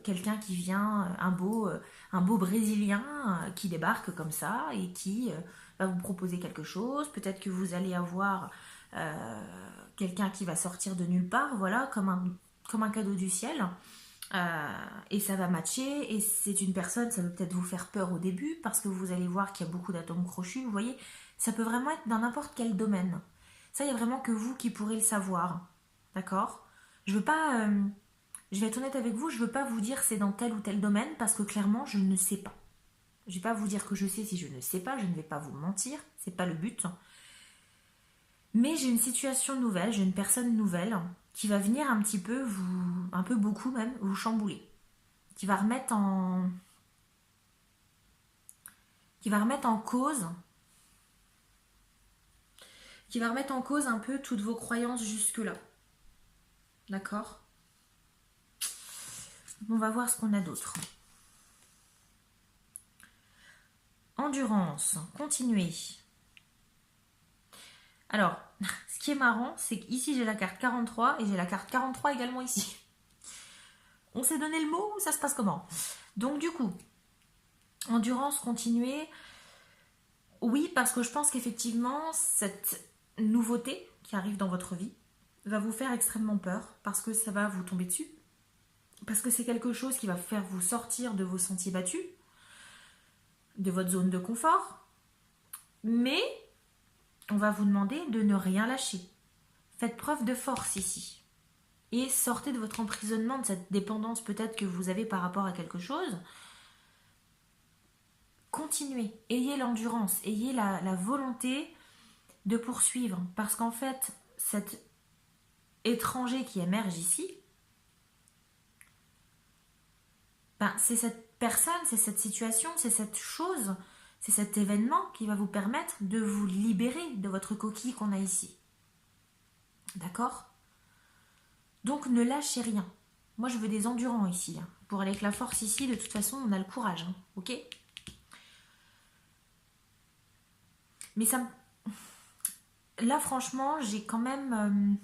quelqu'un qui vient, un beau Brésilien qui débarque comme ça et qui va vous proposer quelque chose. Peut-être que vous allez avoir quelqu'un qui va sortir de nulle part, voilà, comme un cadeau du ciel. Et ça va matcher, et c'est une personne, ça va peut-être vous faire peur au début, parce que vous allez voir qu'il y a beaucoup d'atomes crochus, vous voyez, ça peut vraiment être dans n'importe quel domaine. Ça, il n'y a vraiment que vous qui pourrez le savoir, d'accord? Je veux pas, je vais être honnête avec vous, je veux pas vous dire c'est dans tel ou tel domaine, parce que clairement, je ne sais pas. Je vais pas vous dire que je sais si je ne sais pas, je ne vais pas vous mentir, c'est pas le but. Mais j'ai une situation nouvelle, j'ai une personne nouvelle qui va venir un petit peu un peu beaucoup même, vous chambouler. Qui va remettre en cause, un peu toutes vos croyances jusque-là. D'accord? On va voir ce qu'on a d'autre. Endurance, continuez. Alors, ce qui est marrant, c'est qu'ici j'ai la carte 43 et j'ai la carte 43 également ici. On s'est donné le mot ou ça se passe comment? Donc du coup, endurance, continuez. Oui, parce que je pense qu'effectivement, cette nouveauté qui arrive dans votre vie va vous faire extrêmement peur, parce que ça va vous tomber dessus, parce que c'est quelque chose qui va faire vous sortir de vos sentiers battus, de votre zone de confort, mais on va vous demander de ne rien lâcher. Faites preuve de force ici. Et sortez de votre emprisonnement, de cette dépendance peut-être que vous avez par rapport à quelque chose. Continuez, ayez l'endurance, ayez la volonté de poursuivre. Parce qu'en fait, cet étranger qui émerge ici, c'est cette personne, c'est cette situation, c'est cette chose, c'est cet événement qui va vous permettre de vous libérer de votre coquille qu'on a ici. D'accord? Donc ne lâchez rien. Moi je veux des endurants ici. Pour aller avec la force ici, de toute façon on a le courage. Ok? Mais ça là franchement j'ai quand même...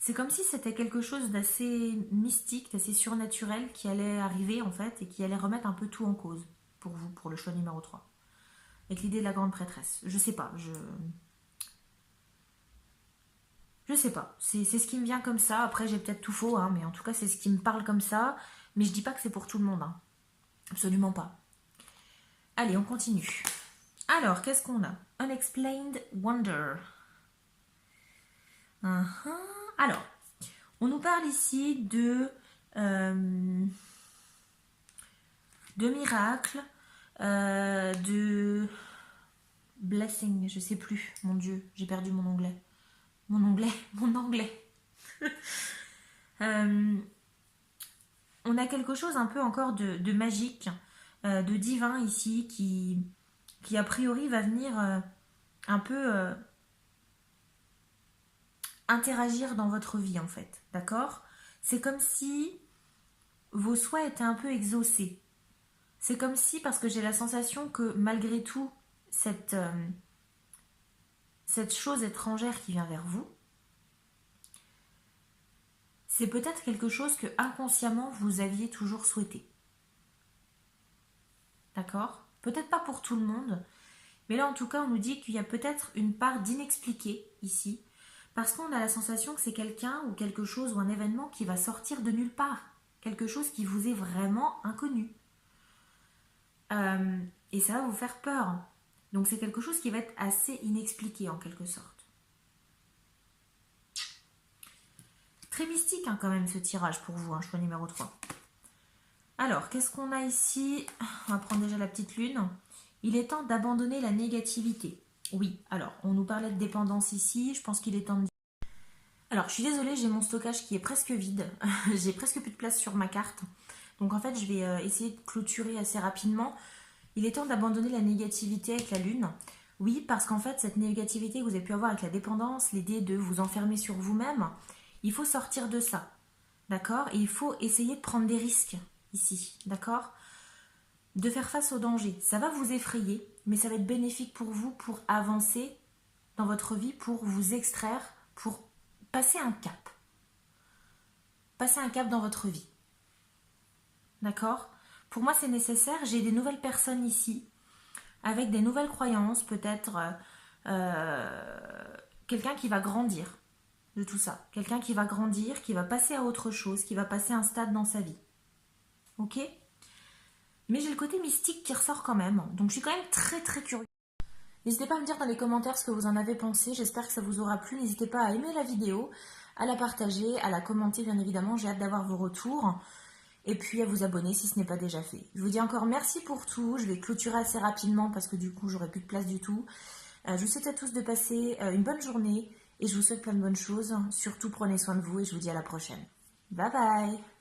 C'est comme si c'était quelque chose d'assez mystique, d'assez surnaturel qui allait arriver en fait et qui allait remettre un peu tout en cause pour vous, pour le choix numéro 3. Avec l'idée de la grande prêtresse. Je sais pas, je sais pas. C'est ce qui me vient comme ça. Après j'ai peut-être tout faux, hein, mais en tout cas c'est ce qui me parle comme ça. Mais je dis pas que c'est pour tout le monde. Hein. Absolument pas. Allez, on continue. Alors, qu'est-ce qu'on a? Unexplained Wonder. Alors, on nous parle ici de miracles, de blessing, je sais plus, mon Dieu, j'ai perdu mon anglais. Mon anglais. On a quelque chose un peu encore de magique, de divin ici, qui a priori va venir un peu interagir dans votre vie en fait, d'accord? C'est comme si vos souhaits étaient un peu exaucés. C'est comme si, parce que j'ai la sensation que malgré tout, cette chose étrangère qui vient vers vous, c'est peut-être quelque chose que inconsciemment vous aviez toujours souhaité. D'accord? Peut-être pas pour tout le monde, mais là en tout cas on nous dit qu'il y a peut-être une part d'inexpliqué ici, parce qu'on a la sensation que c'est quelqu'un ou quelque chose ou un événement qui va sortir de nulle part, quelque chose qui vous est vraiment inconnu. Et ça va vous faire peur. Donc c'est quelque chose qui va être assez inexpliqué en quelque sorte. Très mystique hein, quand même ce tirage pour vous, hein, choix numéro 3. Alors, qu'est-ce qu'on a ici? On va prendre déjà la petite lune. Il est temps d'abandonner la négativité. Oui, alors, on nous parlait de dépendance ici, je pense qu'il est temps de... Alors, je suis désolée, j'ai mon stockage qui est presque vide. J'ai presque plus de place sur ma carte. Donc en fait, je vais essayer de clôturer assez rapidement. Il est temps d'abandonner la négativité avec la lune. Oui, parce qu'en fait, cette négativité que vous avez pu avoir avec la dépendance, l'idée de vous enfermer sur vous-même, il faut sortir de ça. D'accord? Et il faut essayer de prendre des risques ici. D'accord? De faire face au danger. Ça va vous effrayer, mais ça va être bénéfique pour vous pour avancer dans votre vie, pour vous extraire, pour passer un cap. Passer un cap dans votre vie. D'accord? Pour moi, c'est nécessaire. J'ai des nouvelles personnes ici, avec des nouvelles croyances, peut-être quelqu'un qui va grandir de tout ça. Quelqu'un qui va grandir, qui va passer à autre chose, qui va passer un stade dans sa vie. Ok? Mais j'ai le côté mystique qui ressort quand même. Donc je suis quand même très très curieuse. N'hésitez pas à me dire dans les commentaires ce que vous en avez pensé. J'espère que ça vous aura plu. N'hésitez pas à aimer la vidéo, à la partager, à la commenter bien évidemment. J'ai hâte d'avoir vos retours. Et puis à vous abonner si ce n'est pas déjà fait. Je vous dis encore merci pour tout. Je vais clôturer assez rapidement parce que du coup j'aurai plus de place du tout. Je vous souhaite à tous de passer une bonne journée et je vous souhaite plein de bonnes choses. Surtout prenez soin de vous et je vous dis à la prochaine. Bye bye!